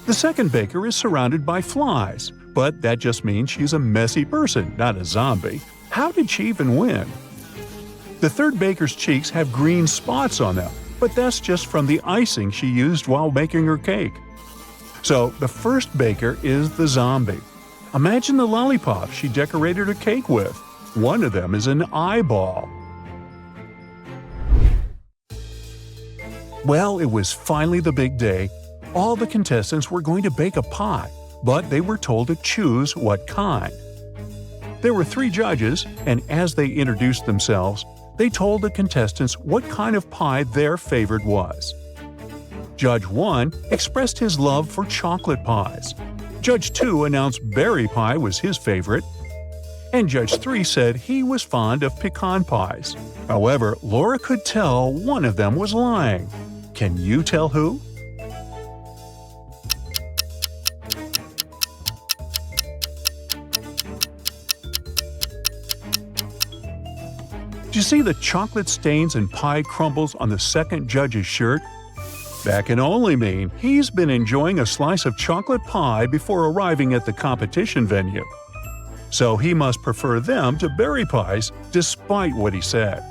The second baker is surrounded by flies, but that just means she's a messy person, not a zombie. How did she even win? The third baker's cheeks have green spots on them, but that's just from the icing she used while making her cake. So the first baker is the zombie. Imagine the lollipop she decorated her cake with. One of them is an eyeball. Well, it was finally the big day. All the contestants were going to bake a pie, but they were told to choose what kind. There were 3 judges, and as they introduced themselves, they told the contestants what kind of pie their favorite was. Judge 1 expressed his love for chocolate pies. Judge 2 announced berry pie was his favorite. And Judge 3 said he was fond of pecan pies. However, Laura could tell one of them was lying. Can you tell who? Do you see the chocolate stains and pie crumbles on the second judge's shirt? That can only mean he's been enjoying a slice of chocolate pie before arriving at the competition venue. So he must prefer them to berry pies, despite what he said.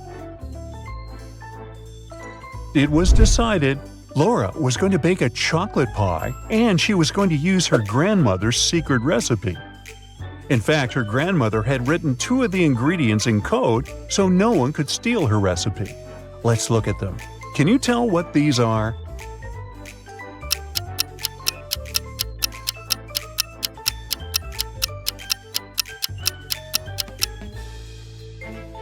It was decided Laura was going to bake a chocolate pie, and she was going to use her grandmother's secret recipe. In fact, her grandmother had written 2 of the ingredients in code so no one could steal her recipe. Let's look at them. Can you tell what these are?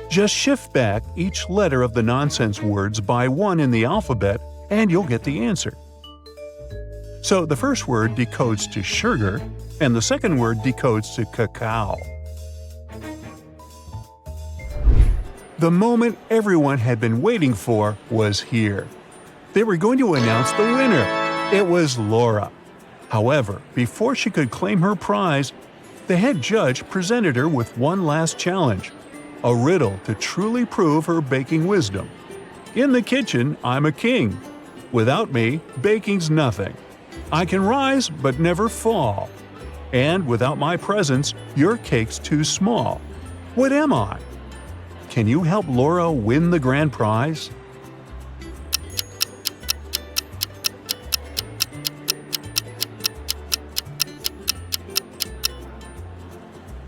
Just shift back each letter of the nonsense words by 1 in the alphabet, and you'll get the answer. So the first word decodes to sugar, and the second word decodes to cacao. The moment everyone had been waiting for was here. They were going to announce the winner. It was Laura. However, before she could claim her prize, the head judge presented her with one last challenge, a riddle to truly prove her baking wisdom. In the kitchen, I'm a king. Without me, baking's nothing. I can rise but never fall. And without my presence, your cake's too small. What am I? Can you help Laura win the grand prize?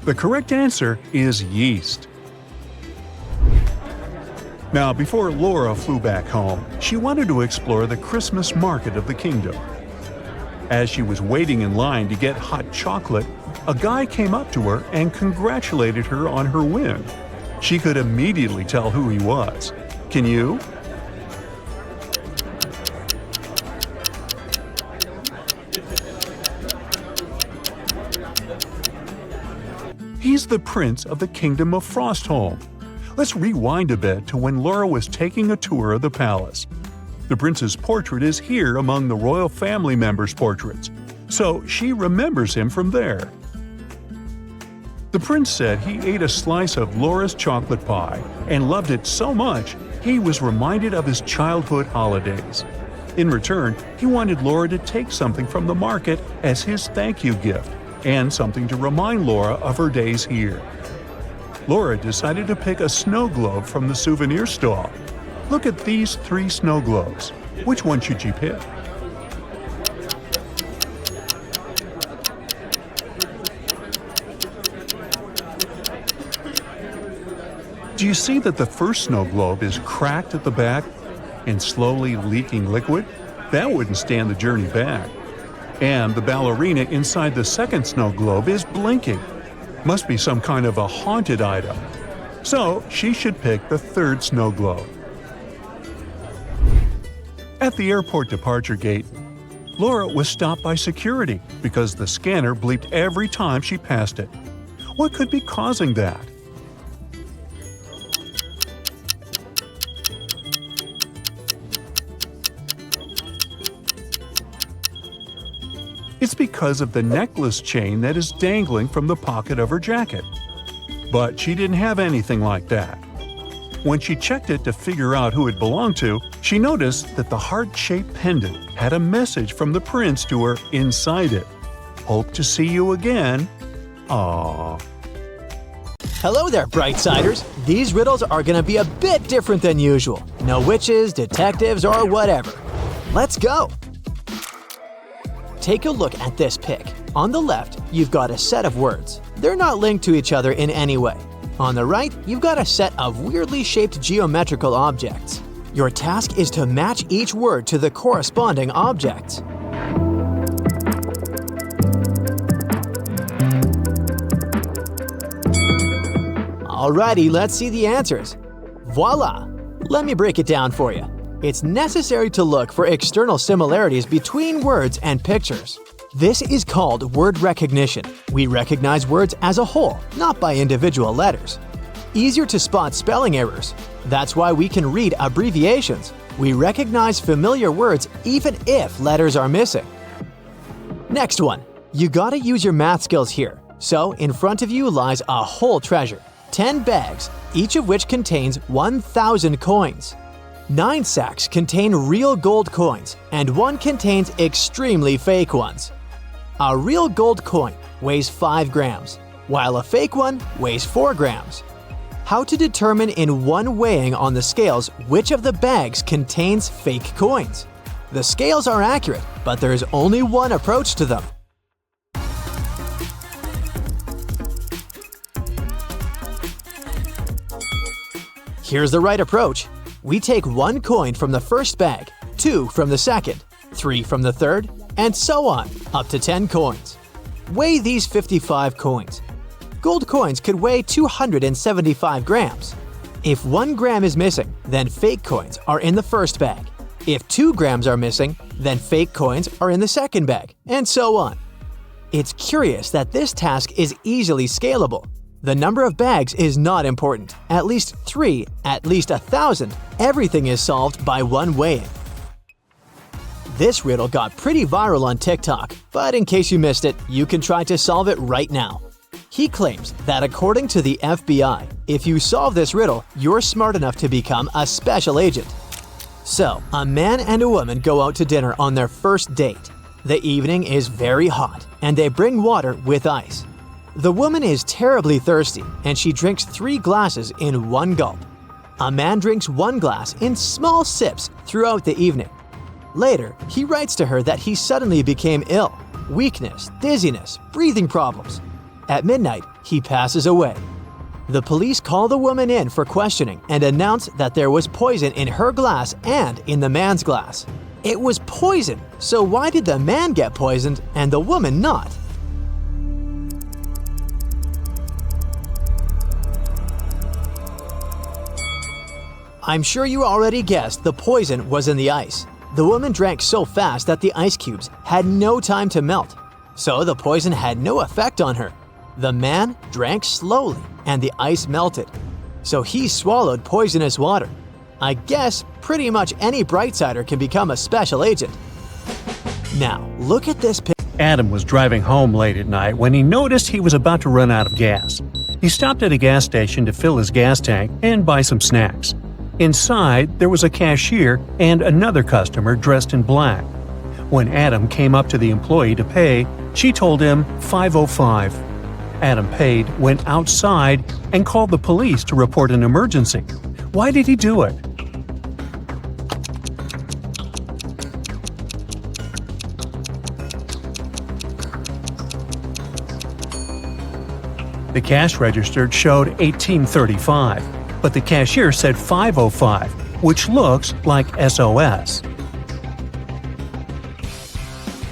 The correct answer is yeast. Now, before Laura flew back home, she wanted to explore the Christmas market of the kingdom. As she was waiting in line to get hot chocolate, a guy came up to her and congratulated her on her win. She could immediately tell who he was. Can you? He's the prince of the kingdom of Frostholm. Let's rewind a bit to when Laura was taking a tour of the palace. The prince's portrait is here among the royal family members' portraits, so she remembers him from there. The prince said he ate a slice of Laura's chocolate pie and loved it so much he was reminded of his childhood holidays. In return, he wanted Laura to take something from the market as his thank you gift and something to remind Laura of her days here. Laura decided to pick a snow globe from the souvenir stall. Look at these 3 snow globes. Which one should she pick? Do you see that the first snow globe is cracked at the back and slowly leaking liquid? That wouldn't stand the journey back. And the ballerina inside the second snow globe is blinking. Must be some kind of a haunted item. So she should pick the third snow globe. At the airport departure gate, Laura was stopped by security because the scanner bleeped every time she passed it. What could be causing that? It's because of the necklace chain that is dangling from the pocket of her jacket. But she didn't have anything like that. When she checked it to figure out who it belonged to, she noticed that the heart-shaped pendant had a message from the prince to her inside it. Hope to see you again. Aww. Hello there, Brightsiders! These riddles are gonna be a bit different than usual. No witches, detectives, or whatever. Let's go! Take a look at this pic. On the left, you've got a set of words. They're not linked to each other in any way. On the right, you've got a set of weirdly shaped geometrical objects. Your task is to match each word to the corresponding objects. Alrighty, let's see the answers. Voila! Let me break it down for you. It's necessary to look for external similarities between words and pictures. This is called word recognition. We recognize words as a whole, not by individual letters. Easier to spot spelling errors. That's why we can read abbreviations. We recognize familiar words even if letters are missing. Next one. You gotta use your math skills here. So, in front of you lies a whole treasure. 10 bags, each of which contains 1,000 coins. 9 sacks contain real gold coins, and 1 contains extremely fake ones. A real gold coin weighs 5 grams, while a fake one weighs 4 grams. How to determine in one weighing on the scales which of the bags contains fake coins? The scales are accurate, but there is only one approach to them. Here's the right approach. We take 1 coin from the first bag, 2 from the second, 3 from the third, and so on, up to 10 coins. Weigh these 55 coins. Gold coins could weigh 275 grams. If 1 gram is missing, then fake coins are in the first bag. If 2 grams are missing, then fake coins are in the second bag, and so on. It's curious that this task is easily scalable. The number of bags is not important. At least 3, at least 1,000, everything is solved by 1 weighing. This riddle got pretty viral on TikTok, but in case you missed it, you can try to solve it right now. He claims that according to the FBI, if you solve this riddle, you're smart enough to become a special agent. So, a man and a woman go out to dinner on their first date. The evening is very hot, and they bring water with ice. The woman is terribly thirsty, and she drinks 3 glasses in 1 gulp. A man drinks 1 glass in small sips throughout the evening. Later, he writes to her that he suddenly became ill. Weakness, dizziness, breathing problems. At midnight, he passes away. The police call the woman in for questioning and announce that there was poison in her glass and in the man's glass. It was poison, so why did the man get poisoned and the woman not? I'm sure you already guessed the poison was in the ice. The woman drank so fast that the ice cubes had no time to melt, so the poison had no effect on her. The man drank slowly and the ice melted, so he swallowed poisonous water. I guess pretty much any Brightsider can become a special agent. Now, look at this picture. Adam was driving home late at night when he noticed he was about to run out of gas. He stopped at a gas station to fill his gas tank and buy some snacks. Inside, there was a cashier and another customer dressed in black. When Adam came up to the employee to pay, she told him $5.05. Adam paid, went outside, and called the police to report an emergency. Why did he do it? The cash register showed $18.35. But the cashier said $5.05, which looks like SOS.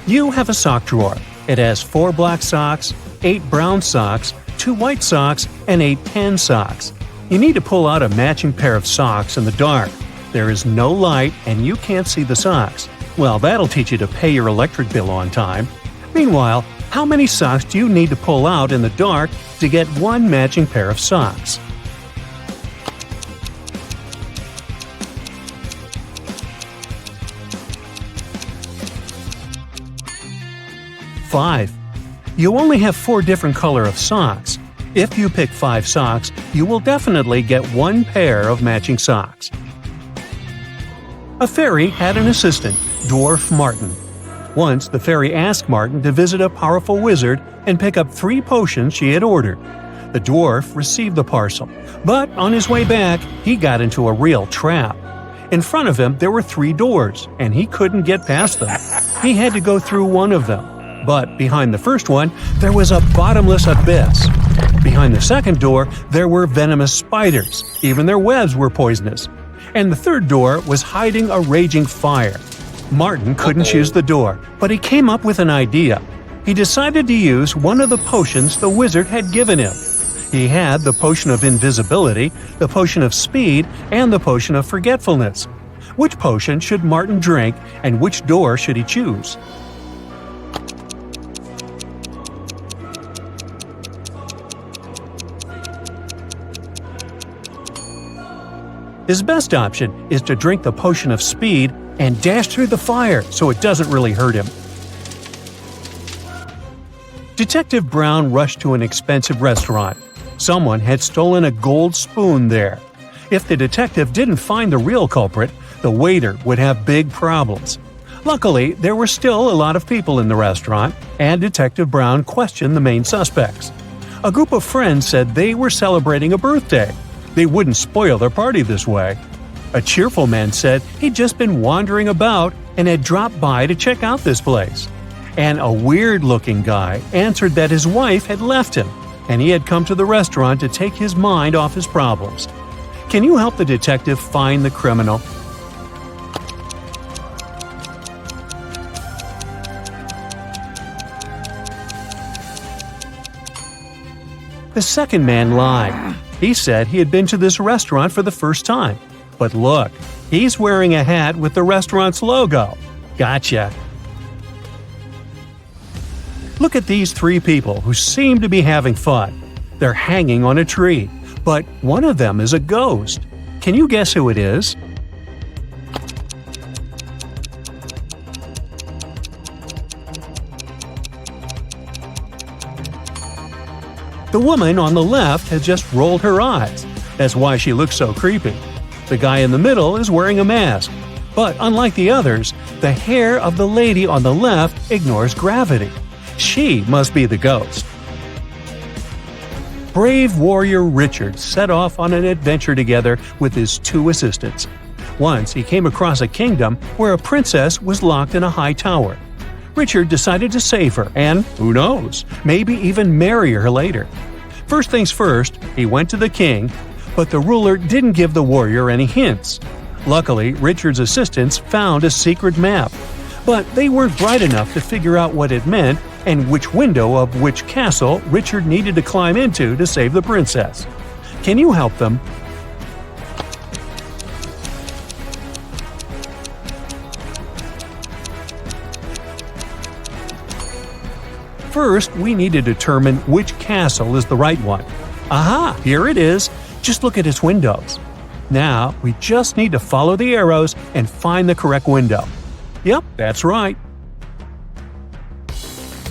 You have a sock drawer. It has 4 black socks, 8 brown socks, 2 white socks, and 8 tan socks. You need to pull out a matching pair of socks in the dark. There is no light and you can't see the socks. Well, that'll teach you to pay your electric bill on time. Meanwhile, how many socks do you need to pull out in the dark to get one matching pair of socks? 5. You only have 4 different color of socks. If you pick 5 socks, you will definitely get one pair of matching socks. A fairy had an assistant, Dwarf Martin. Once, the fairy asked Martin to visit a powerful wizard and pick up 3 potions she had ordered. The dwarf received the parcel, but on his way back, he got into a real trap. In front of him, there were 3 doors, and he couldn't get past them. He had to go through one of them. But behind the first one, there was a bottomless abyss. Behind the second door, there were venomous spiders. Even their webs were poisonous. And the third door was hiding a raging fire. Martin couldn't choose the door, but he came up with an idea. He decided to use one of the potions the wizard had given him. He had the potion of invisibility, the potion of speed, and the potion of forgetfulness. Which potion should Martin drink, and which door should he choose? His best option is to drink the potion of speed and dash through the fire so it doesn't really hurt him. Detective Brown rushed to an expensive restaurant. Someone had stolen a gold spoon there. If the detective didn't find the real culprit, the waiter would have big problems. Luckily, there were still a lot of people in the restaurant, and Detective Brown questioned the main suspects. A group of friends said they were celebrating a birthday. They wouldn't spoil their party this way. A cheerful man said he'd just been wandering about and had dropped by to check out this place. And a weird-looking guy answered that his wife had left him, and he had come to the restaurant to take his mind off his problems. Can you help the detective find the criminal? The second man lied. He said he had been to this restaurant for the first time. But look, he's wearing a hat with the restaurant's logo. Gotcha. Look at these 3 people who seem to be having fun. They're hanging on a tree, but one of them is a ghost. Can you guess who it is? The woman on the left has just rolled her eyes. That's why she looks so creepy. The guy in the middle is wearing a mask. But unlike the others, the hair of the lady on the left ignores gravity. She must be the ghost. Brave warrior Richard set off on an adventure together with his 2 assistants. Once he came across a kingdom where a princess was locked in a high tower. Richard decided to save her and, who knows, maybe even marry her later. First things first, he went to the king, but the ruler didn't give the warrior any hints. Luckily, Richard's assistants found a secret map, but they weren't bright enough to figure out what it meant and which window of which castle Richard needed to climb into to save the princess. Can you help them? First, we need to determine which castle is the right one. Aha, here it is. Just look at its windows. Now, we just need to follow the arrows and find the correct window. Yep, that's right.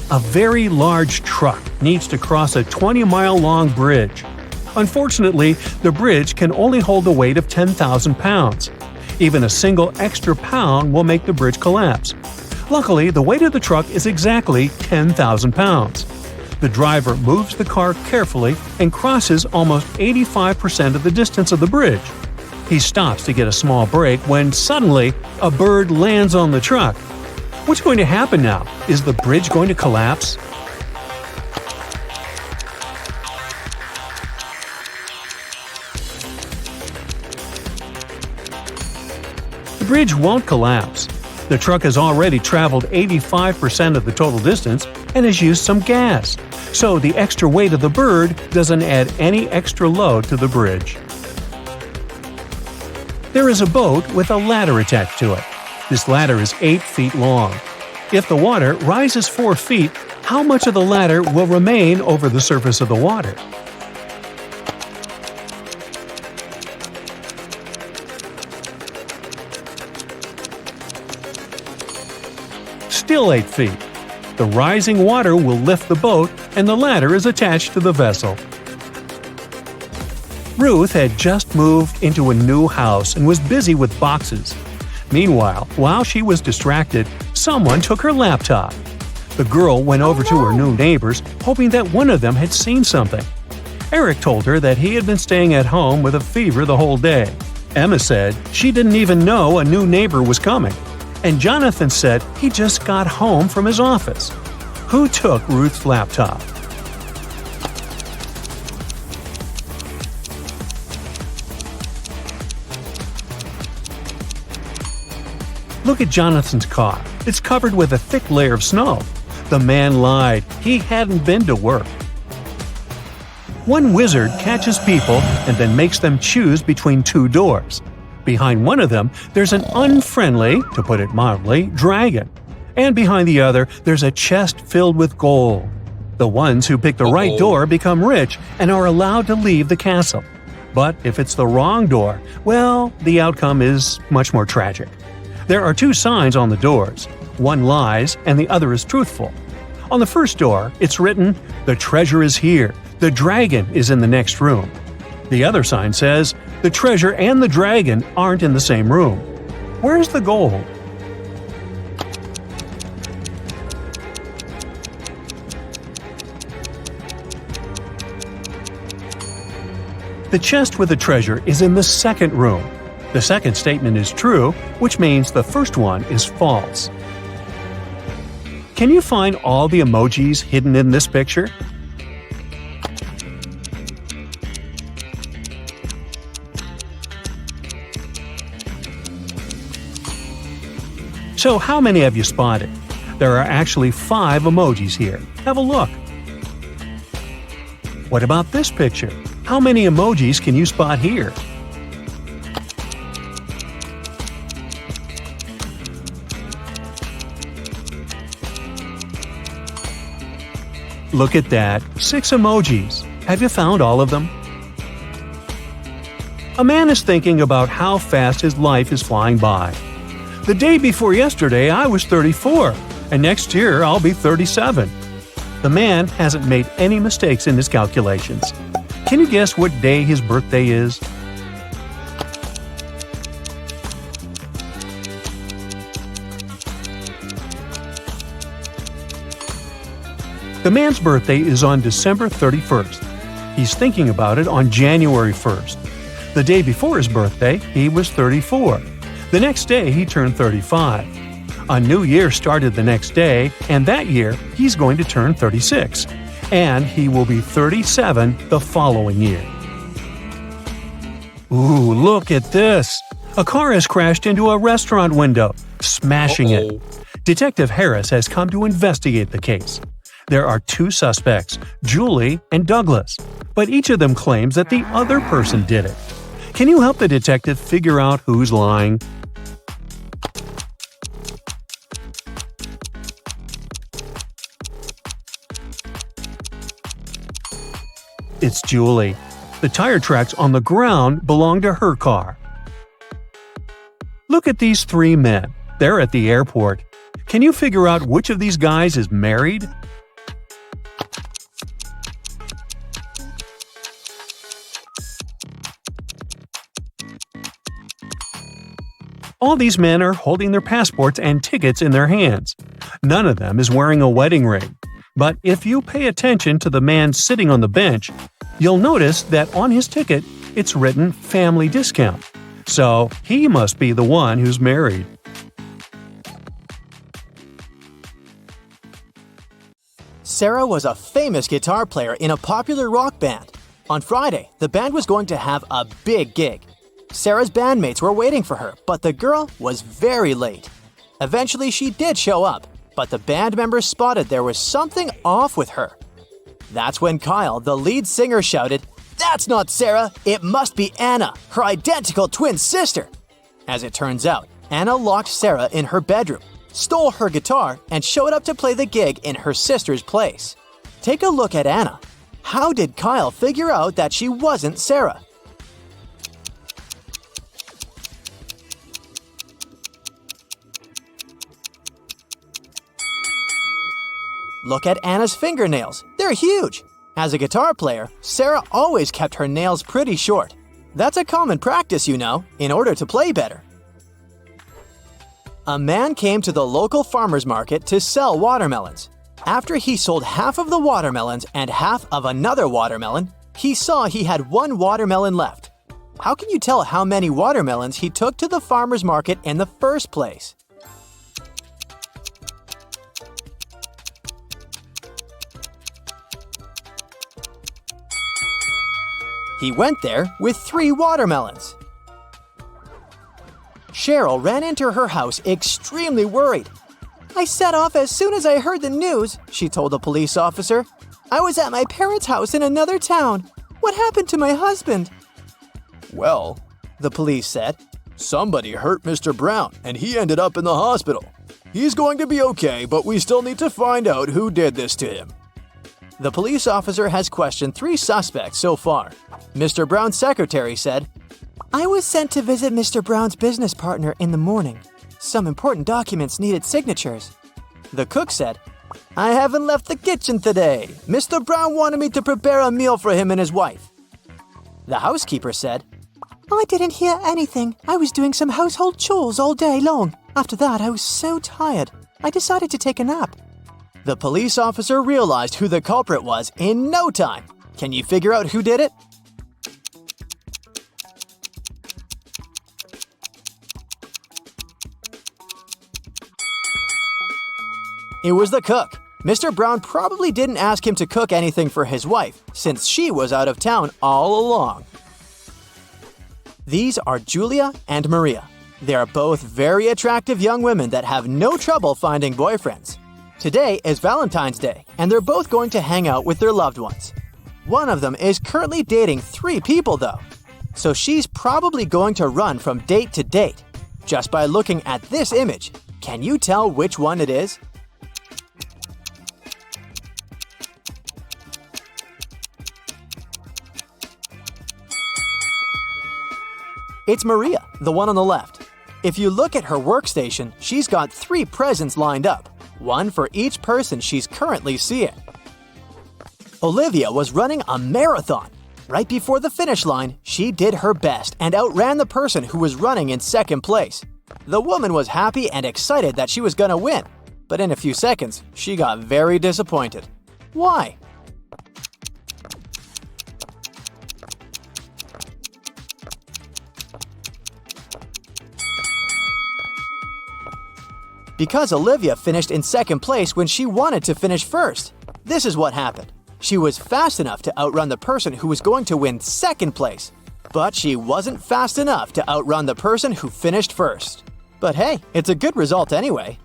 A very large truck needs to cross a 20-mile-long bridge. Unfortunately, the bridge can only hold the weight of 10,000 pounds. Even a single extra pound will make the bridge collapse. Luckily, the weight of the truck is exactly 10,000 pounds. The driver moves the car carefully and crosses almost 85% of the distance of the bridge. He stops to get a small break when suddenly a bird lands on the truck. What's going to happen now? Is the bridge going to collapse? The bridge won't collapse. The truck has already traveled 85% of the total distance and has used some gas, so the extra weight of the bird doesn't add any extra load to the bridge. There is a boat with a ladder attached to it. This ladder is 8 feet long. If the water rises 4 feet, how much of the ladder will remain over the surface of the water? Still 8 feet. The rising water will lift the boat, and the ladder is attached to the vessel. Ruth had just moved into a new house and was busy with boxes. Meanwhile, while she was distracted, someone took her laptop. The girl went over to her new neighbors, hoping that one of them had seen something. Eric told her that he had been staying at home with a fever the whole day. Emma said she didn't even know a new neighbor was coming. And Jonathan said he just got home from his office. Who took Ruth's laptop? Look at Jonathan's car. It's covered with a thick layer of snow. The man lied. He hadn't been to work. One wizard catches people and then makes them choose between 2 doors. Behind one of them, there's an unfriendly, to put it mildly, dragon. And behind the other, there's a chest filled with gold. The ones who pick the right door become rich and are allowed to leave the castle. But if it's the wrong door, well, the outcome is much more tragic. There are 2 signs on the doors. One lies and the other is truthful. On the first door, it's written, "The treasure is here. The dragon is in the next room." The other sign says, "The treasure and the dragon aren't in the same room." Where's the gold? The chest with the treasure is in the second room. The second statement is true, which means the first one is false. Can you find all the emojis hidden in this picture? So how many have you spotted? There are actually 5 emojis here. Have a look. What about this picture? How many emojis can you spot here? Look at that, 6 emojis. Have you found all of them? A man is thinking about how fast his life is flying by. The day before yesterday, I was 34, and next year I'll be 37. The man hasn't made any mistakes in his calculations. Can you guess what day his birthday is? The man's birthday is on December 31st. He's thinking about it on January 1st. The day before his birthday, he was 34. The next day, he turned 35. A new year started the next day, and that year, he's going to turn 36. And he will be 37 the following year. Ooh, look at this! A car has crashed into a restaurant window, smashing it. Detective Harris has come to investigate the case. There are 2 suspects, Julie and Douglas, but each of them claims that the other person did it. Can you help the detective figure out who's lying? It's Julie. The tire tracks on the ground belong to her car. Look at these 3 men. They're at the airport. Can you figure out which of these guys is married? All these men are holding their passports and tickets in their hands. None of them is wearing a wedding ring. But if you pay attention to the man sitting on the bench, you'll notice that on his ticket, it's written family discount. So he must be the one who's married. Sarah was a famous guitar player in a popular rock band. On Friday, the band was going to have a big gig. Sarah's bandmates were waiting for her, but the girl was very late. Eventually, she did show up, but the band members spotted there was something off with her. That's when Kyle, the lead singer, shouted, "That's not Sarah! It must be Anna, her identical twin sister!" As it turns out, Anna locked Sarah in her bedroom, stole her guitar, and showed up to play the gig in her sister's place. Take a look at Anna. How did Kyle figure out that she wasn't Sarah? Look at Anna's fingernails. They're huge. As a guitar player, Sarah always kept her nails pretty short. That's a common practice, you know, in order to play better. A man came to the local farmer's market to sell watermelons. After he sold half of the watermelons and half of another watermelon, he saw he had one watermelon left. How can you tell how many watermelons he took to the farmer's market in the first place? He went there with 3 watermelons. Cheryl ran into her house extremely worried. "I set off as soon as I heard the news," she told a police officer. "I was at my parents' house in another town. What happened to my husband?" Well, the police said, somebody hurt Mr. Brown and he ended up in the hospital. He's going to be okay, but we still need to find out who did this to him. The police officer has questioned 3 suspects so far. Mr. Brown's secretary said, "I was sent to visit Mr. Brown's business partner in the morning. Some important documents needed signatures." The cook said, "I haven't left the kitchen today. Mr. Brown wanted me to prepare a meal for him and his wife." The housekeeper said, "I didn't hear anything. I was doing some household chores all day long. After that, I was so tired. I decided to take a nap." The police officer realized who the culprit was in no time. Can you figure out who did it? It was the cook. Mr. Brown probably didn't ask him to cook anything for his wife, since she was out of town all along. These are Julia and Maria. They are both very attractive young women that have no trouble finding boyfriends. Today is Valentine's Day, and they're both going to hang out with their loved ones. One of them is currently dating 3 people, though. So she's probably going to run from date to date. Just by looking at this image, can you tell which one it is? It's Maria, the one on the left. If you look at her workstation, she's got 3 presents lined up, one for each person she's currently seeing. Olivia was running a marathon. Right before the finish line, she did her best and outran the person who was running in second place. The woman was happy and excited that she was gonna win, but in a few seconds, she got very disappointed. Why? Because Olivia finished in second place when she wanted to finish first. This is what happened. She was fast enough to outrun the person who was going to win second place, but she wasn't fast enough to outrun the person who finished first. But hey, it's a good result anyway.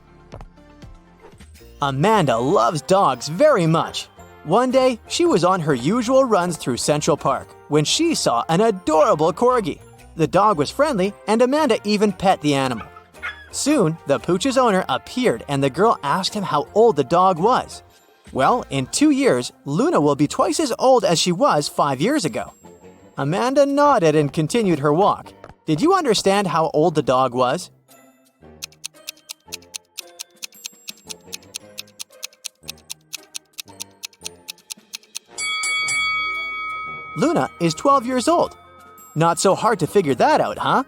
Amanda loves dogs very much. One day, she was on her usual runs through Central Park when she saw an adorable corgi. The dog was friendly, and Amanda even pet the animal. Soon, the pooch's owner appeared and the girl asked him how old the dog was. Well, in 2 years, Luna will be twice as old as she was 5 years ago. Amanda nodded and continued her walk. Did you understand how old the dog was? Luna is 12 years old. Not so hard to figure that out, huh?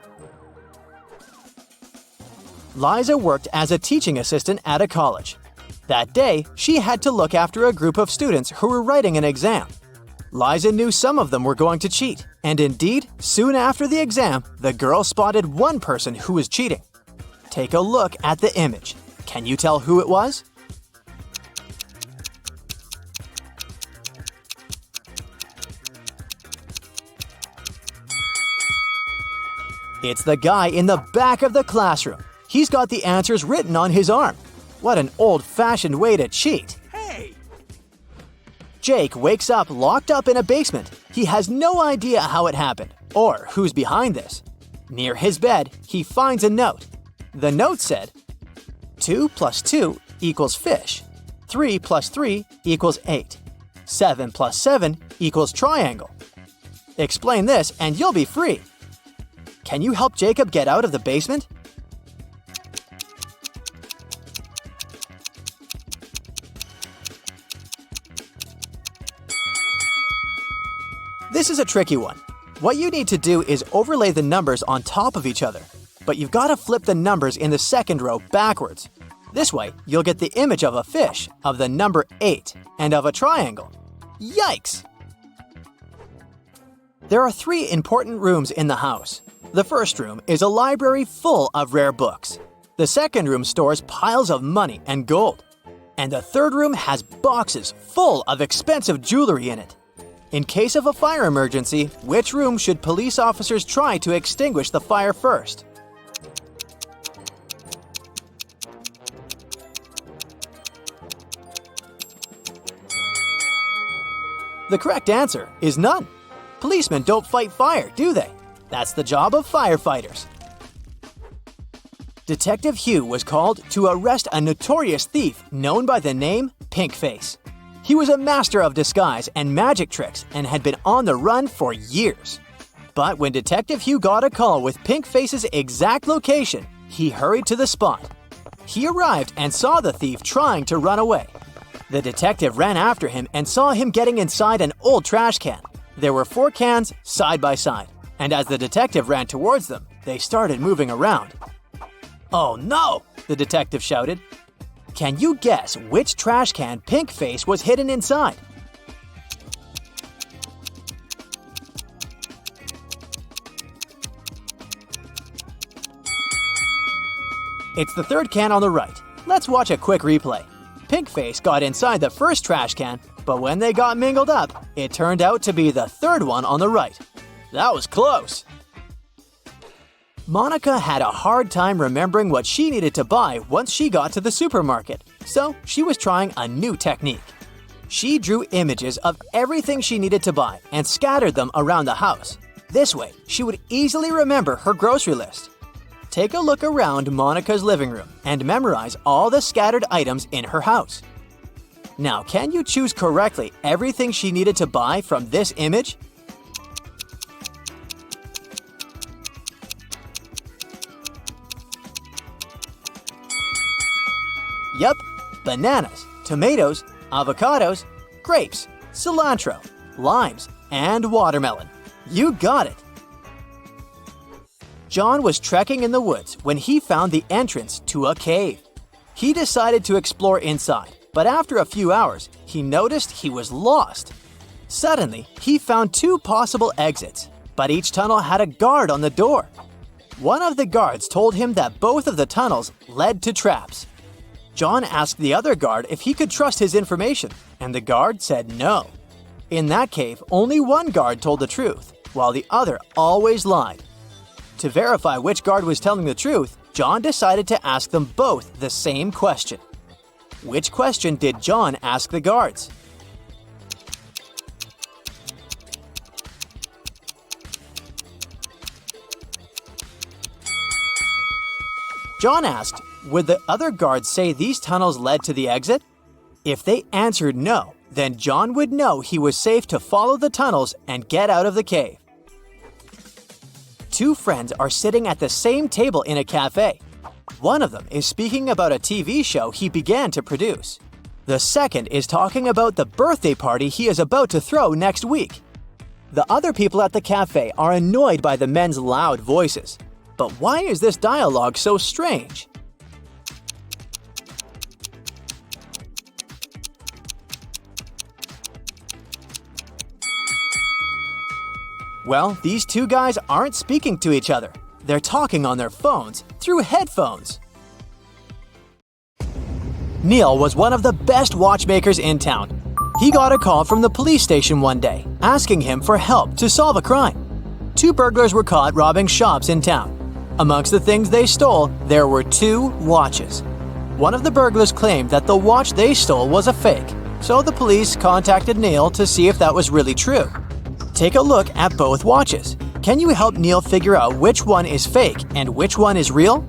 Liza worked as a teaching assistant at a college. That day, she had to look after a group of students who were writing an exam. Liza knew some of them were going to cheat, and indeed, soon after the exam, the girl spotted one person who was cheating. Take a look at the image. Can you tell who it was? It's the guy in the back of the classroom. He's got the answers written on his arm. What an old-fashioned way to cheat. Hey! Jake wakes up locked up in a basement. He has no idea how it happened or who's behind this. Near his bed, he finds a note. The note said, 2 plus 2 equals fish. 3 plus 3 equals 8. 7 plus 7 equals triangle. Explain this and you'll be free. Can you help Jacob get out of the basement? This is a tricky one. What you need to do is overlay the numbers on top of each other, but you've got to flip the numbers in the second row backwards. This way, you'll get the image of a fish, of the number 8, and of a triangle. Yikes! There are 3 important rooms in the house. The first room is a library full of rare books. The second room stores piles of money and gold. And the third room has boxes full of expensive jewelry in it. In case of a fire emergency, which room should police officers try to extinguish the fire first? The correct answer is none. Policemen don't fight fire, do they? That's the job of firefighters. Detective Hugh was called to arrest a notorious thief known by the name Pinkface. He was a master of disguise and magic tricks and had been on the run for years. But when Detective Hugh got a call with Pinkface's exact location, he hurried to the spot. He arrived and saw the thief trying to run away. The detective ran after him and saw him getting inside an old trash can. There were 4 cans side by side, and as the detective ran towards them, they started moving around. "Oh no!" the detective shouted. Can you guess which trash can Pinkface was hidden inside? It's the third can on the right. Let's watch a quick replay. Pinkface got inside the first trash can, but when they got mingled up, it turned out to be the third one on the right. That was close. Monica had a hard time remembering what she needed to buy once she got to the supermarket, so she was trying a new technique. She drew images of everything she needed to buy and scattered them around the house. This way, she would easily remember her grocery list. Take a look around Monica's living room and memorize all the scattered items in her house. Now, can you choose correctly everything she needed to buy from this image? Yup, bananas, tomatoes, avocados, grapes, cilantro, limes, and watermelon. You got it! John was trekking in the woods when he found the entrance to a cave. He decided to explore inside, but after a few hours, he noticed he was lost. Suddenly, he found 2 possible exits, but each tunnel had a guard on the door. One of the guards told him that both of the tunnels led to traps. John asked the other guard if he could trust his information, and the guard said no. In that cave, only one guard told the truth, while the other always lied. To verify which guard was telling the truth, John decided to ask them both the same question. Which question did John ask the guards? John asked, would the other guards say these tunnels led to the exit? If they answered no, then John would know he was safe to follow the tunnels and get out of the cave. 2 friends are sitting at the same table in a cafe. One of them is speaking about a TV show he began to produce. The second is talking about the birthday party he is about to throw next week. The other people at the cafe are annoyed by the men's loud voices. But why is this dialogue so strange? Well, these 2 guys aren't speaking to each other. They're talking on their phones through headphones. Neil was one of the best watchmakers in town. He got a call from the police station one day, asking him for help to solve a crime. 2 burglars were caught robbing shops in town. Amongst the things they stole, there were 2 watches. One of the burglars claimed that the watch they stole was a fake, so the police contacted Neil to see if that was really true. Take a look at both watches. Can you help Neil figure out which one is fake and which one is real?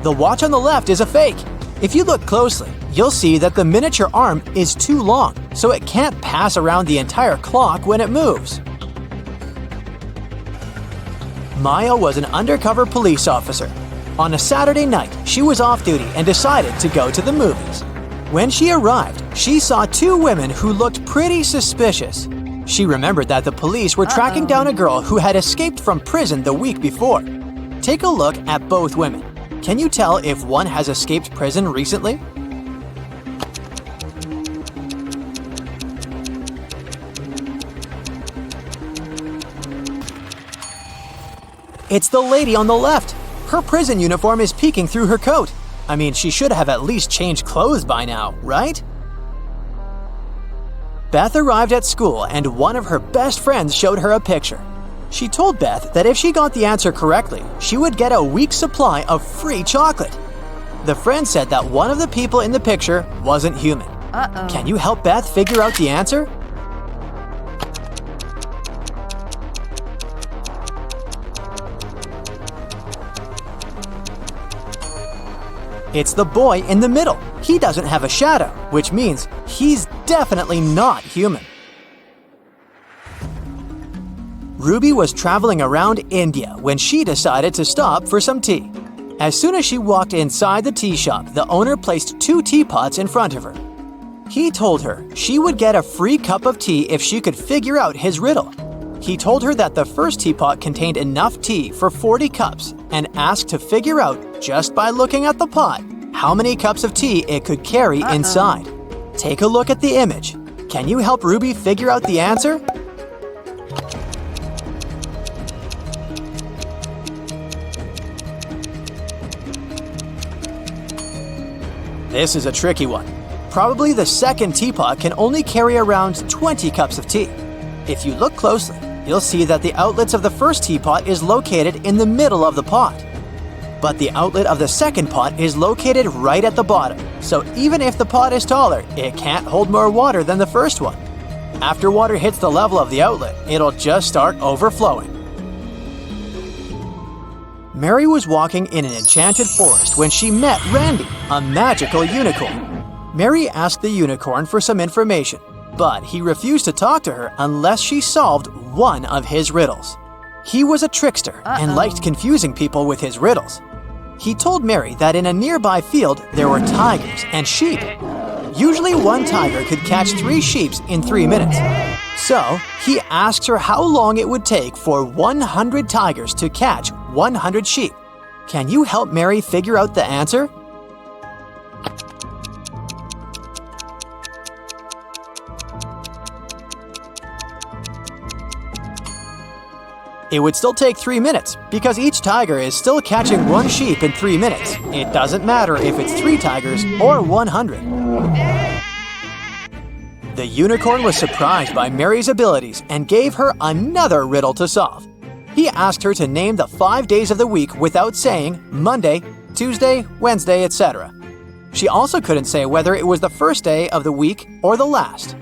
The watch on the left is a fake. If you look closely, you'll see that the miniature arm is too long, so it can't pass around the entire clock when it moves. Maya was an undercover police officer. On a Saturday night, she was off duty and decided to go to the movies. When she arrived, she saw two women who looked pretty suspicious. She remembered that the police were tracking down a girl who had escaped from prison the week before. Take a look at both women. Can you tell if one has escaped prison recently? It's the lady on the left. Her prison uniform is peeking through her coat. I mean, she should have at least changed clothes by now, right? Beth arrived at school and one of her best friends showed her a picture. She told Beth that if she got the answer correctly, she would get a week's supply of free chocolate. The friend said that one of the people in the picture wasn't human. Can you help Beth figure out the answer? It's the boy in the middle. He doesn't have a shadow, which means he's definitely not human. Ruby was traveling around India when she decided to stop for some tea. As soon as she walked inside the tea shop, the owner placed 2 teapots in front of her. He told her she would get a free cup of tea if she could figure out his riddle. He told her that the first teapot contained enough tea for 40 cups and asked to figure out, just by looking at the pot, how many cups of tea it could carry inside. Take a look at the image. Can you help Ruby figure out the answer? This is a tricky one. Probably the second teapot can only carry around 20 cups of tea. If you look closely, you'll see that the outlets of the first teapot is located in the middle of the pot. But the outlet of the second pot is located right at the bottom, so even if the pot is taller, it can't hold more water than the first one. After water hits the level of the outlet, it'll just start overflowing. Mary was walking in an enchanted forest when she met Randy, a magical unicorn. Mary asked the unicorn for some information, but he refused to talk to her unless she solved one of his riddles. He was a trickster and liked confusing people with his riddles. He told Mary that in a nearby field there were tigers and sheep. Usually one tiger could catch 3 sheep in 3 minutes. So he asked her how long it would take for 100 tigers to catch 100 sheep. Can you help Mary figure out the answer? It would still take 3 minutes, because each tiger is still catching 1 sheep in 3 minutes. It doesn't matter if it's 3 tigers or 100. The unicorn was surprised by Mary's abilities and gave her another riddle to solve. He asked her to name the 5 days of the week without saying Monday, Tuesday, Wednesday, etc. She also couldn't say whether it was the first day of the week or the last.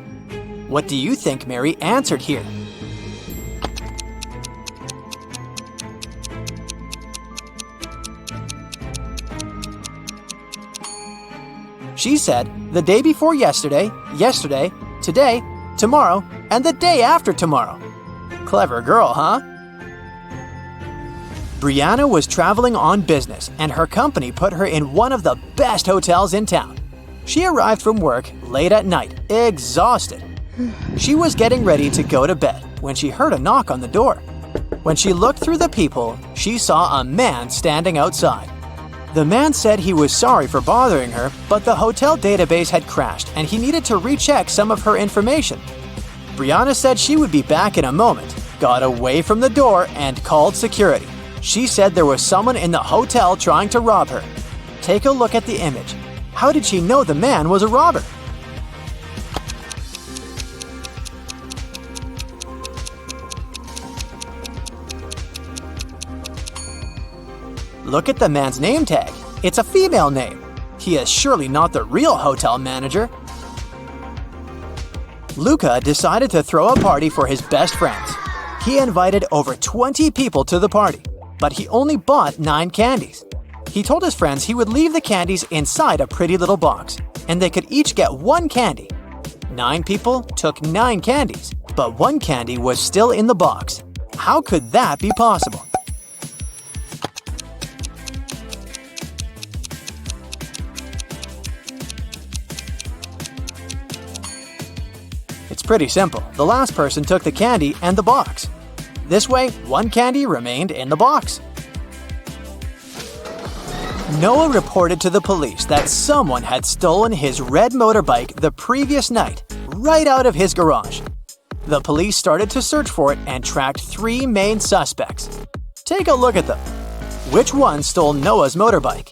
What do you think Mary answered here? She said, the day before yesterday, yesterday, today, tomorrow, and the day after tomorrow. Clever girl, huh? Brianna was traveling on business, and her company put her in one of the best hotels in town. She arrived from work late at night, exhausted. She was getting ready to go to bed when she heard a knock on the door. When she looked through the peephole, she saw a man standing outside. The man said he was sorry for bothering her, but the hotel database had crashed and he needed to recheck some of her information. Brianna said she would be back in a moment, got away from the door, and called security. She said there was someone in the hotel trying to rob her. Take a look at the image. How did she know the man was a robber? Look at the man's name tag. It's a female name. He is surely not the real hotel manager. Luca decided to throw a party for his best friends. He invited over 20 people to the party, but he only bought 9 candies. He told his friends he would leave the candies inside a pretty little box, and they could each get one candy. 9 people took 9 candies, but one candy was still in the box. How could that be possible? It's pretty simple. The last person took the candy and the box. This way, one candy remained in the box. Noah reported to the police that someone had stolen his red motorbike the previous night, right out of his garage. The police started to search for it and tracked 3 main suspects. Take a look at them. Which one stole Noah's motorbike?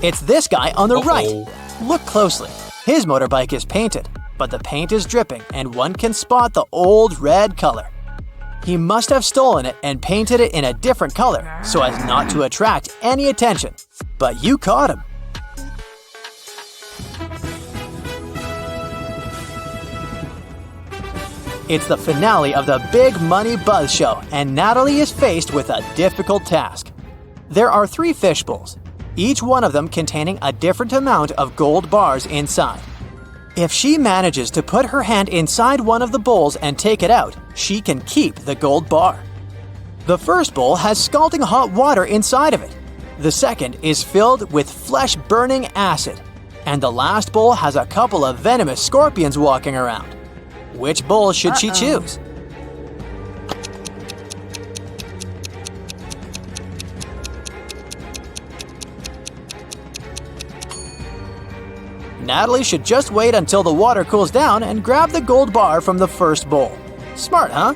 It's this guy on the right. Look closely. His motorbike is painted, but the paint is dripping and one can spot the old red color. He must have stolen it and painted it in a different color so as not to attract any attention. But you caught him. It's the finale of the Big Money Buzz Show, and Natalie is faced with a difficult task. There are 3 fish bowls, each one of them containing a different amount of gold bars inside. If she manages to put her hand inside one of the bowls and take it out, she can keep the gold bar. The first bowl has scalding hot water inside of it. The second is filled with flesh-burning acid. And the last bowl has a couple of venomous scorpions walking around. Which bowl should she choose? Natalie should just wait until the water cools down and grab the gold bar from the first bowl. Smart, huh?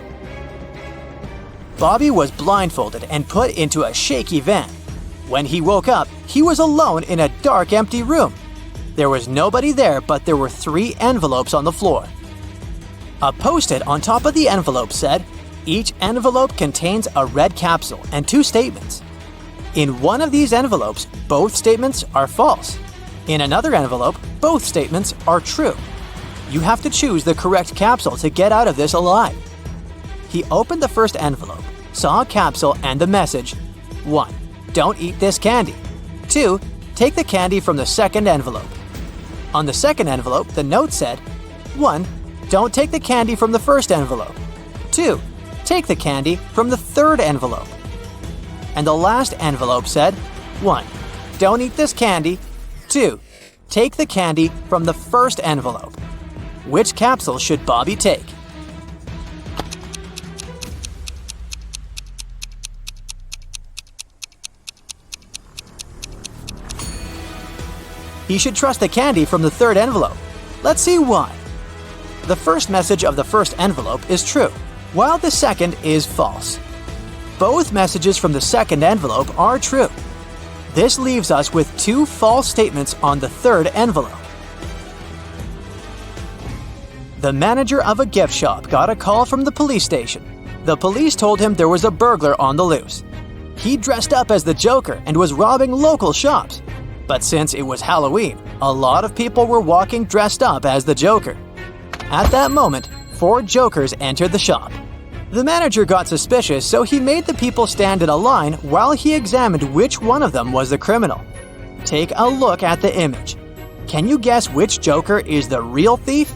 Bobby was blindfolded and put into a shaky van. When he woke up, he was alone in a dark, empty room. There was nobody there, but there were 3 envelopes on the floor. A post-it on top of the envelope said, "Each envelope contains a red capsule and 2 statements. In one of these envelopes, both statements are false. In another envelope, both statements are true. You have to choose the correct capsule to get out of this alive." He opened the first envelope, saw a capsule and the message, 1. Don't eat this candy. 2. Take the candy from the second envelope. On the second envelope, the note said, 1. Don't take the candy from the first envelope. 2. Take the candy from the third envelope. And the last envelope said, 1. Don't eat this candy. 2. Take the candy from the first envelope. Which capsule should Bobby take? He should trust the candy from the third envelope. Let's see why. The first message of the first envelope is true, while the second is false. Both messages from the second envelope are true. This leaves us with 2 false statements on the third envelope. The manager of a gift shop got a call from the police station. The police told him there was a burglar on the loose. He dressed up as the Joker and was robbing local shops. But since it was Halloween, a lot of people were walking dressed up as the Joker. At that moment, 4 Jokers entered the shop. The manager got suspicious, so he made the people stand in a line while he examined which one of them was the criminal. Take a look at the image. Can you guess which Joker is the real thief?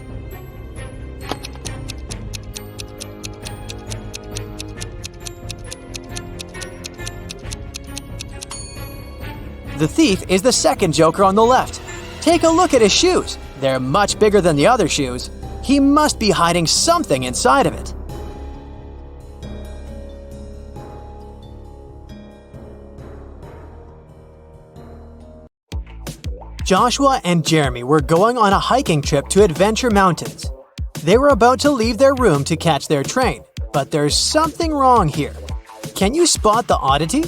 The thief is the second Joker on the left. Take a look at his shoes. They're much bigger than the other shoes. He must be hiding something inside of it. Joshua and Jeremy were going on a hiking trip to Adventure Mountains. They were about to leave their room to catch their train, but there's something wrong here. Can you spot the oddity?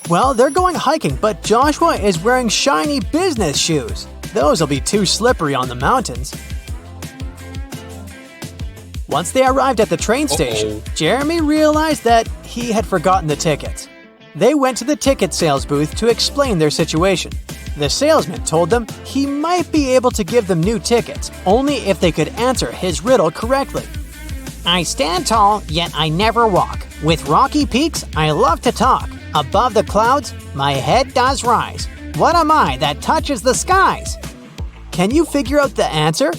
Well, they're going hiking, but Joshua is wearing shiny business shoes. Those will be too slippery on the mountains. Once they arrived at the train station, Jeremy realized that he had forgotten the tickets. They went to the ticket sales booth to explain their situation. The salesman told them he might be able to give them new tickets only if they could answer his riddle correctly. I stand tall, yet I never walk. With rocky peaks, I love to talk. Above the clouds, my head does rise. What am I that touches the skies? Can you figure out the answer?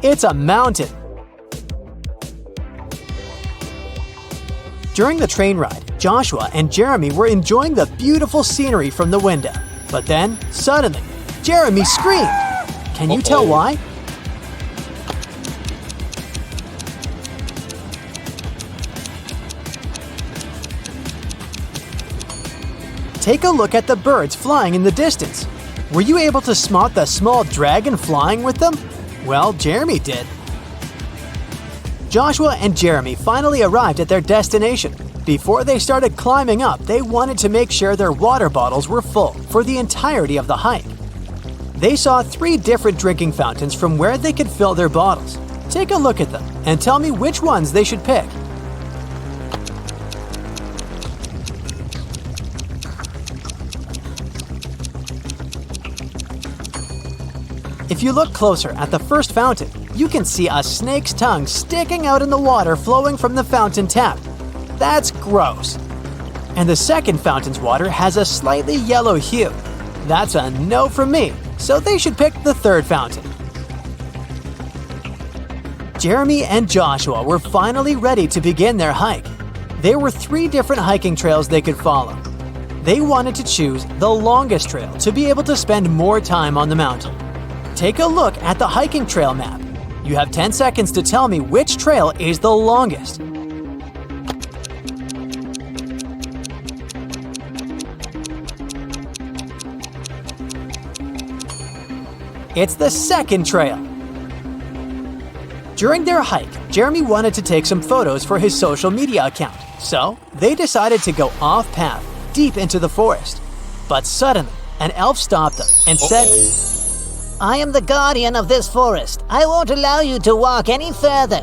It's a mountain. During the train ride, Joshua and Jeremy were enjoying the beautiful scenery from the window. But then, suddenly, Jeremy screamed. Can you tell why? Take a look at the birds flying in the distance. Were you able to spot the small dragon flying with them? Well, Jeremy did. Joshua and Jeremy finally arrived at their destination. Before they started climbing up, they wanted to make sure their water bottles were full for the entirety of the hike. They saw 3 different drinking fountains from where they could fill their bottles. Take a look at them and tell me which ones they should pick. If you look closer at the first fountain, you can see a snake's tongue sticking out in the water flowing from the fountain tap. That's gross. And the second fountain's water has a slightly yellow hue. That's a no from me, so they should pick the third fountain. Jeremy and Joshua were finally ready to begin their hike. There were 3 different hiking trails they could follow. They wanted to choose the longest trail to be able to spend more time on the mountain. Take a look at the hiking trail map. You have 10 seconds to tell me which trail is the longest. It's the second trail. During their hike, Jeremy wanted to take some photos for his social media account, so they decided to go off-path, deep into the forest. But suddenly, an elf stopped them and said, I am the guardian of this forest. I won't allow you to walk any further.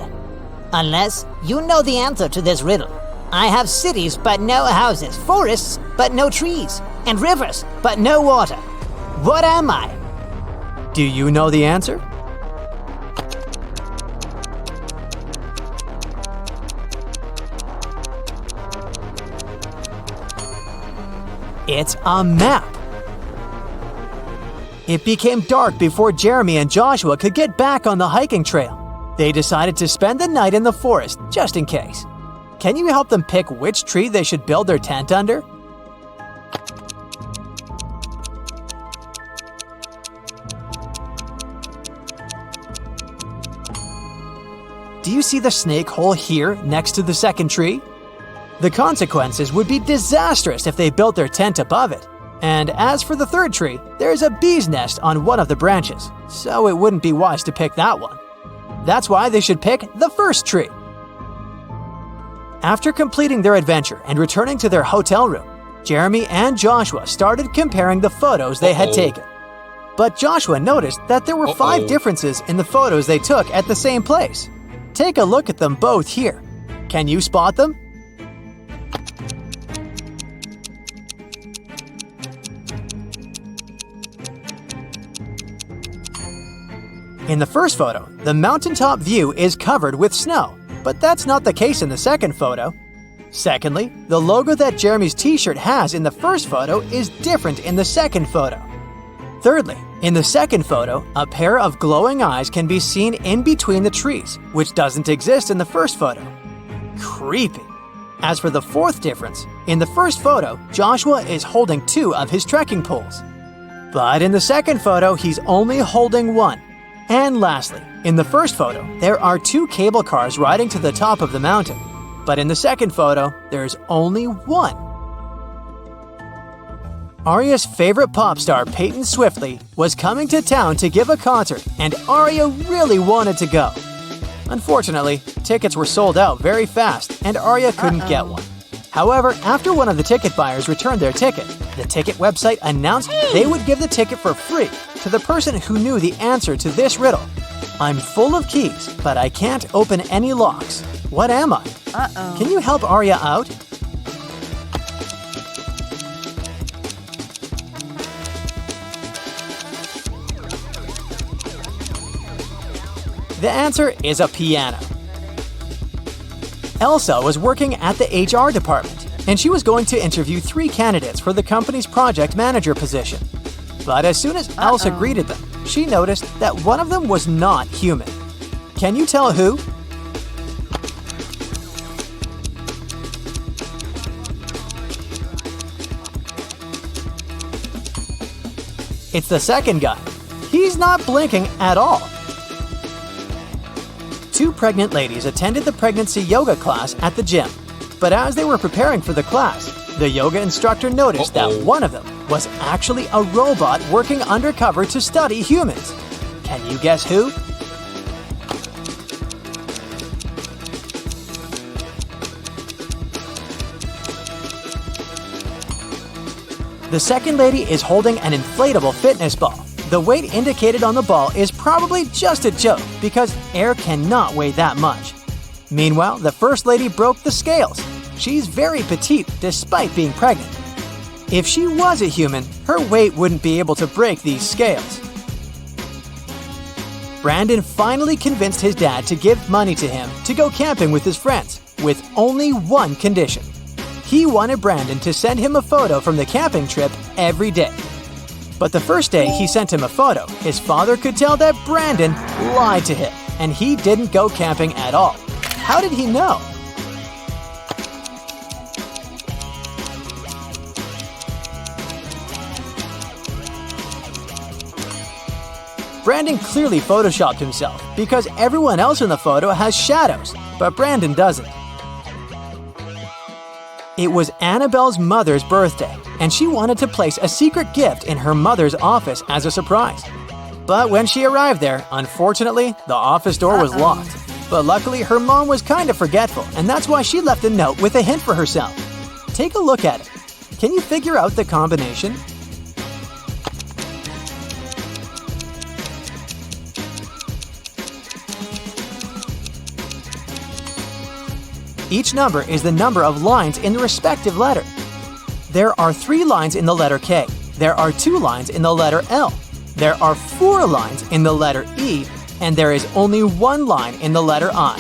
Unless you know the answer to this riddle. I have cities but no houses, forests but no trees, and rivers but no water. What am I? Do you know the answer? It's a map. It became dark before Jeremy and Joshua could get back on the hiking trail. They decided to spend the night in the forest, just in case. Can you help them pick which tree they should build their tent under? Do you see the snake hole here next to the second tree? The consequences would be disastrous if they built their tent above it. And as for the third tree, there's a bee's nest on one of the branches, so it wouldn't be wise to pick that one. That's why they should pick the first tree. After completing their adventure and returning to their hotel room, Jeremy and Joshua started comparing the photos they had taken. But Joshua noticed that there were 5 differences in the photos they took at the same place. Take a look at them both here. Can you spot them? In the first photo, the mountaintop view is covered with snow, but that's not the case in the second photo. Secondly, the logo that Jeremy's t-shirt has in the first photo is different in the second photo. Thirdly, in the second photo, a pair of glowing eyes can be seen in between the trees, which doesn't exist in the first photo. Creepy. As for the fourth difference, in the first photo, Joshua is holding 2 of his trekking poles. But in the second photo, he's only holding 1. And lastly, in the first photo, there are 2 cable cars riding to the top of the mountain. But in the second photo, there's only 1. Arya's favorite pop star, Peyton Swiftly, was coming to town to give a concert, and Arya really wanted to go. Unfortunately, tickets were sold out very fast, and Arya couldn't get one. However, after one of the ticket buyers returned their ticket, the ticket website announced they would give the ticket for free to the person who knew the answer to this riddle. I'm full of keys, but I can't open any locks. What am I? Uh-oh. Can you help Arya out? The answer is a piano. Elsa was working at the HR department, and she was going to interview 3 candidates for the company's project manager position. But as soon as Elsa greeted them, she noticed that one of them was not human. Can you tell who? It's the second guy. He's not blinking at all. 2 pregnant ladies attended the pregnancy yoga class at the gym. But as they were preparing for the class, the yoga instructor noticed that one of them was actually a robot working undercover to study humans. Can you guess who? The second lady is holding an inflatable fitness ball. The weight indicated on the ball is probably just a joke because air cannot weigh that much. Meanwhile, the first lady broke the scales. She's very petite despite being pregnant. If she was a human, her weight wouldn't be able to break these scales. Brandon finally convinced his dad to give money to him to go camping with his friends, with only one condition. He wanted Brandon to send him a photo from the camping trip every day. But the first day he sent him a photo, his father could tell that Brandon lied to him, and he didn't go camping at all. How did he know? Brandon clearly photoshopped himself because everyone else in the photo has shadows, but Brandon doesn't. It was Annabelle's mother's birthday, and she wanted to place a secret gift in her mother's office as a surprise. But when she arrived there, unfortunately, the office door was locked. But luckily, her mom was kind of forgetful, and that's why she left a note with a hint for herself. Take a look at it. Can you figure out the combination? Each number is the number of lines in the respective letter. There are 3 lines in the letter K. There are 2 lines in the letter L. There are 4 lines in the letter E, and there is only 1 line in the letter I.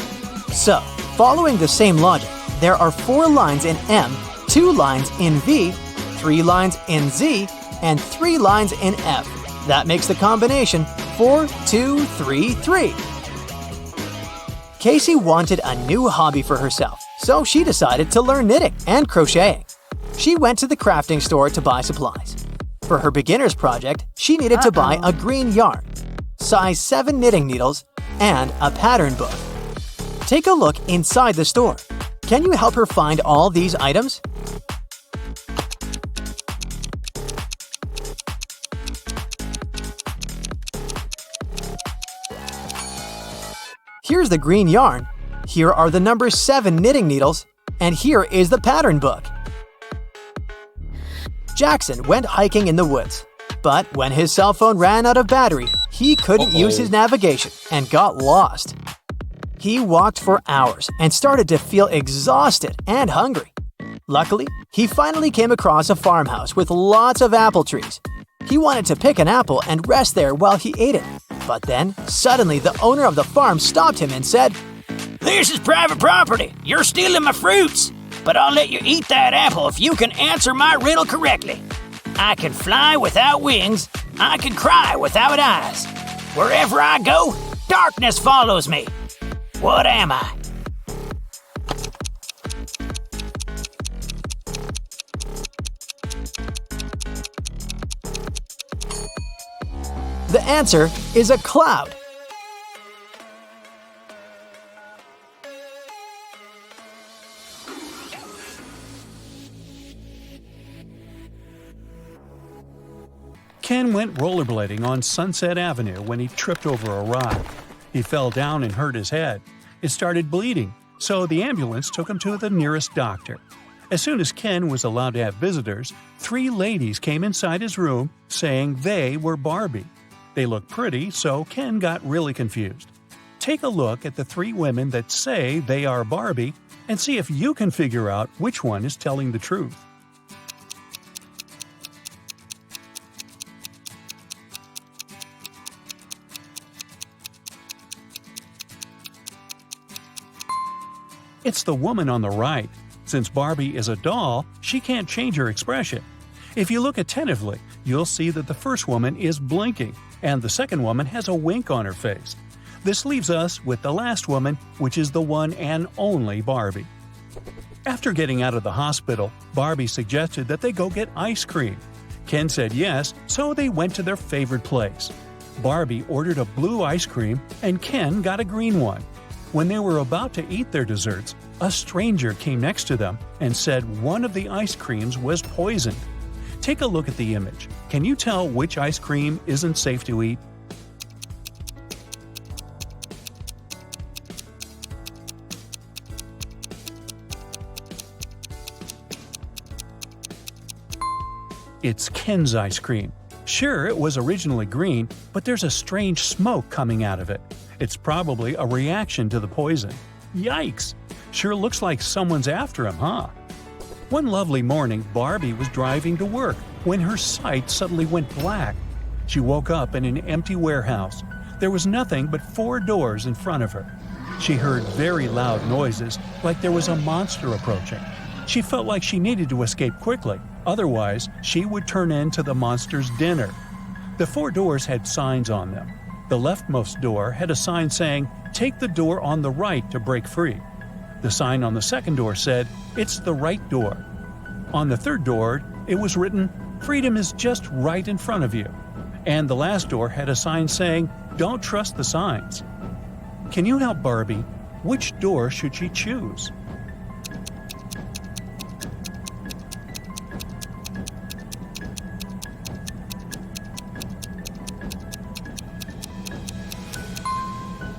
So, following the same logic, there are 4 lines in M, 2 lines in V, 3 lines in Z, and 3 lines in F. That makes the combination 4, 2, 3, 3. Casey wanted a new hobby for herself, so she decided to learn knitting and crocheting. She went to the crafting store to buy supplies. For her beginner's project, she needed to buy a green yarn, size 7 knitting needles, and a pattern book. Take a look inside the store. Can you help her find all these items? Here's the green yarn, here are the number 7 knitting needles, and here is the pattern book. Jackson went hiking in the woods, but when his cell phone ran out of battery, he couldn't use his navigation and got lost. He walked for hours and started to feel exhausted and hungry. Luckily, he finally came across a farmhouse with lots of apple trees. He wanted to pick an apple and rest there while he ate it. But then, suddenly, the owner of the farm stopped him and said, "This is private property. You're stealing my fruits. But I'll let you eat that apple if you can answer my riddle correctly. I can fly without wings. I can cry without eyes. Wherever I go, darkness follows me. What am I?" The answer is a cloud. Ken went rollerblading on Sunset Avenue when he tripped over a rock. He fell down and hurt his head. It started bleeding, so the ambulance took him to the nearest doctor. As soon as Ken was allowed to have visitors, 3 ladies came inside his room saying they were Barbie. They looked pretty, so Ken got really confused. Take a look at the 3 women that say they are Barbie and see if you can figure out which one is telling the truth. It's the woman on the right. Since Barbie is a doll, she can't change her expression. If you look attentively, you'll see that the first woman is blinking, and the second woman has a wink on her face. This leaves us with the last woman, which is the one and only Barbie. After getting out of the hospital, Barbie suggested that they go get ice cream. Ken said yes, so they went to their favorite place. Barbie ordered a blue ice cream, and Ken got a green one. When they were about to eat their desserts, a stranger came next to them and said one of the ice creams was poisoned. Take a look at the image. Can you tell which ice cream isn't safe to eat? It's Ken's ice cream. Sure, it was originally green, but there's a strange smoke coming out of it. It's probably a reaction to the poison. Yikes! Sure looks like someone's after him, huh? One lovely morning, Barbie was driving to work when her sight suddenly went black. She woke up in an empty warehouse. There was nothing but 4 doors in front of her. She heard very loud noises, like there was a monster approaching. She felt like she needed to escape quickly, otherwise she would turn into the monster's dinner. The 4 doors had signs on them. The leftmost door had a sign saying, "Take the door on the right to break free." The sign on the second door said, "It's the right door." On the third door, it was written, "Freedom is just right in front of you." And the last door had a sign saying, "Don't trust the signs." Can you help Barbie? Which door should she choose?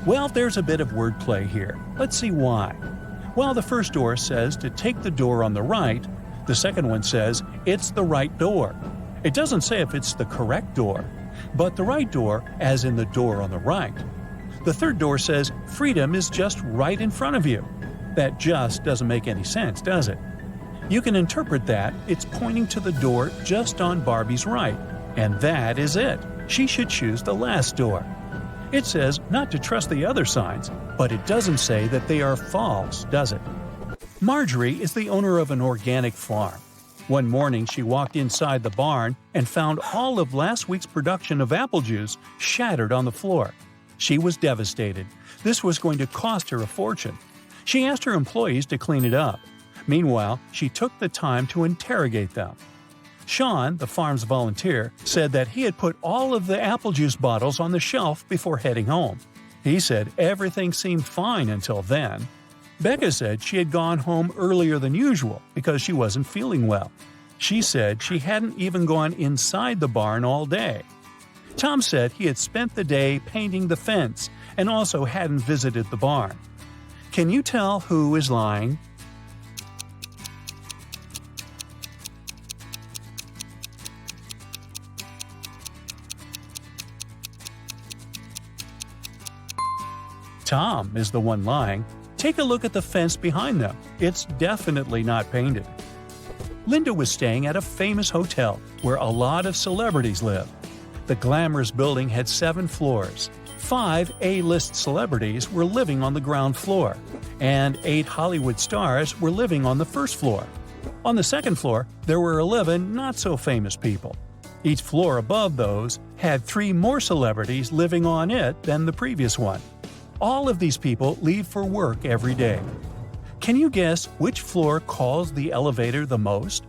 Well, there's a bit of wordplay here. Let's see why. While the first door says to take the door on the right, the second one says it's the right door. It doesn't say if it's the correct door, but the right door as in the door on the right. The third door says freedom is just right in front of you. That just doesn't make any sense, does it? You can interpret that it's pointing to the door just on Barbie's right, and that is it. She should choose the last door. It says not to trust the other signs, but it doesn't say that they are false, does it? Marjorie is the owner of an organic farm. One morning she walked inside the barn and found all of last week's production of apple juice shattered on the floor. She was devastated. This was going to cost her a fortune. She asked her employees to clean it up. Meanwhile, she took the time to interrogate them. Sean, the farm's volunteer, said that he had put all of the apple juice bottles on the shelf before heading home. He said everything seemed fine until then. Becca said she had gone home earlier than usual because she wasn't feeling well. She said she hadn't even gone inside the barn all day. Tom said he had spent the day painting the fence and also hadn't visited the barn. Can you tell who is lying? Tom is the one lying. Take a look at the fence behind them. It's definitely not painted. Linda was staying at a famous hotel where a lot of celebrities live. The glamorous building had 7 floors. 5 A-list celebrities were living on the ground floor, and 8 Hollywood stars were living on the first floor. On the second floor, there were 11 not-so-famous people. Each floor above those had 3 more celebrities living on it than the previous one. All of these people leave for work every day. Can you guess which floor calls the elevator the most?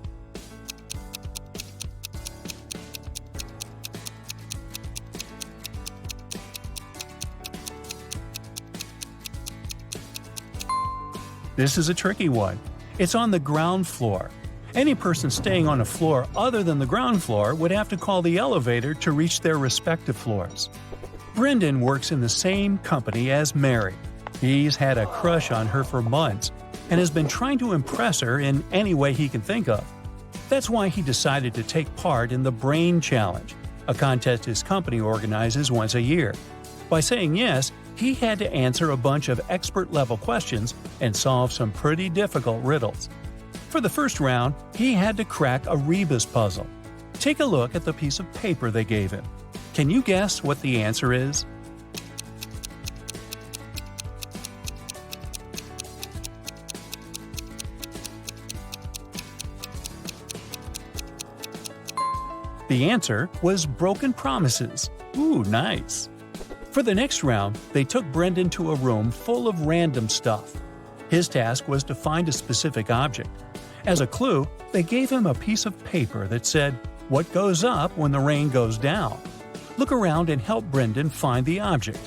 This is a tricky one. It's on the ground floor. Any person staying on a floor other than the ground floor would have to call the elevator to reach their respective floors. Brendan works in the same company as Mary. He's had a crush on her for months. and has been trying to impress her in any way he can think of. That's why he decided to take part in the Brain Challenge, a contest his company organizes once a year. By saying yes, he had to answer a bunch of expert-level questions and solve some pretty difficult riddles. For the first round, he had to crack a rebus puzzle. Take a look at the piece of paper they gave him. Can you guess what the answer is? The answer was broken promises. Ooh, nice. For the next round, they took Brendan to a room full of random stuff. His task was to find a specific object. As a clue, they gave him a piece of paper that said, "What goes up when the rain goes down?" Look around and help Brendan find the object.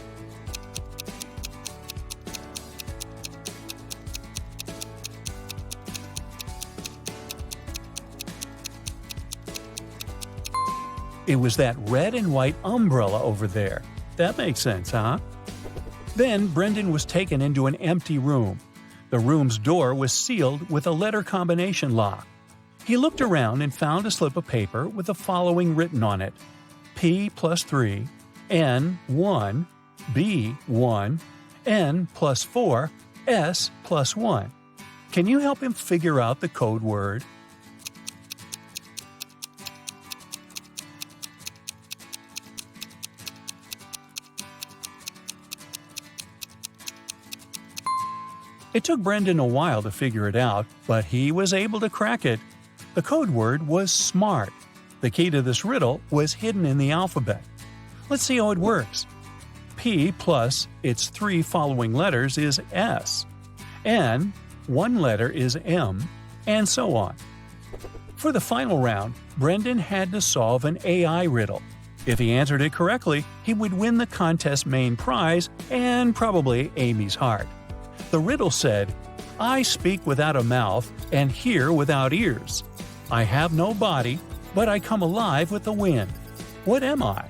It was that red and white umbrella over there. That makes sense, huh? Then Brendan was taken into an empty room. The room's door was sealed with a letter combination lock. He looked around and found a slip of paper with the following written on it: P plus 3, N 1, B 1, N plus 4, S plus 1. Can you help him figure out the code word? It took Brendan a while to figure it out, but he was able to crack it. The code word was SMART. The key to this riddle was hidden in the alphabet. Let's see how it works. P plus its 3 following letters is S. N, 1 letter is M, and so on. For the final round, Brendan had to solve an AI riddle. If he answered it correctly, he would win the contest's main prize and probably Amy's heart. The riddle said, "I speak without a mouth and hear without ears. I have no body, but I come alive with the wind. What am I?"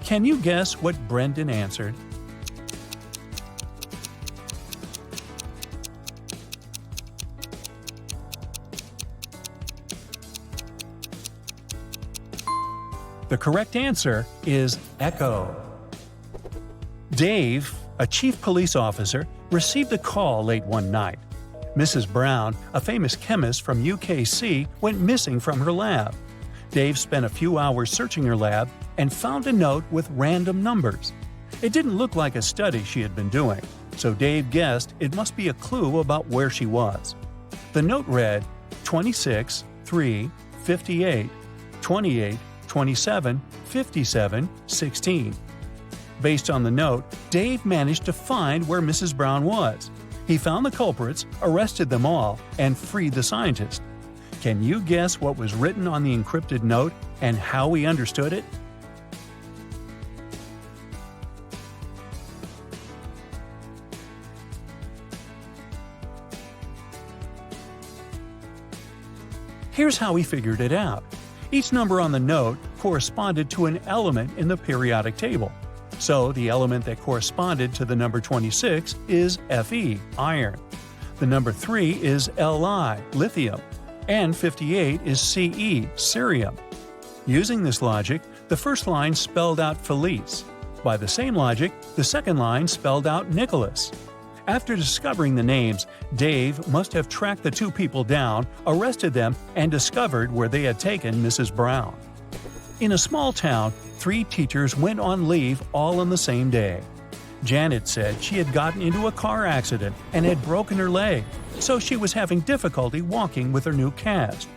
Can you guess what Brendan answered? The correct answer is echo. Dave, a chief police officer, received a call late one night. Mrs. Brown, a famous chemist from UKC, went missing from her lab. Dave spent a few hours searching her lab and found a note with random numbers. It didn't look like a study she had been doing, so Dave guessed it must be a clue about where she was. The note read 26, 3, 58, 28, 27, 57, 16. Based on the note, Dave managed to find where Mrs. Brown was. He found the culprits, arrested them all, and freed the scientist. Can you guess what was written on the encrypted note and how he understood it? Here's how he figured it out. Each number on the note corresponded to an element in the periodic table. So the element that corresponded to the number 26 is Fe, iron. The number 3 is Li, lithium. And 58 is Ce, cerium. Using this logic, the first line spelled out Felice. By the same logic, the second line spelled out Nicholas. After discovering the names, Dave must have tracked the two people down, arrested them, and discovered where they had taken Mrs. Brown. In a small town, 3 teachers went on leave all on the same day. Janet said she had gotten into a car accident and had broken her leg, so she was having difficulty walking with her new cast.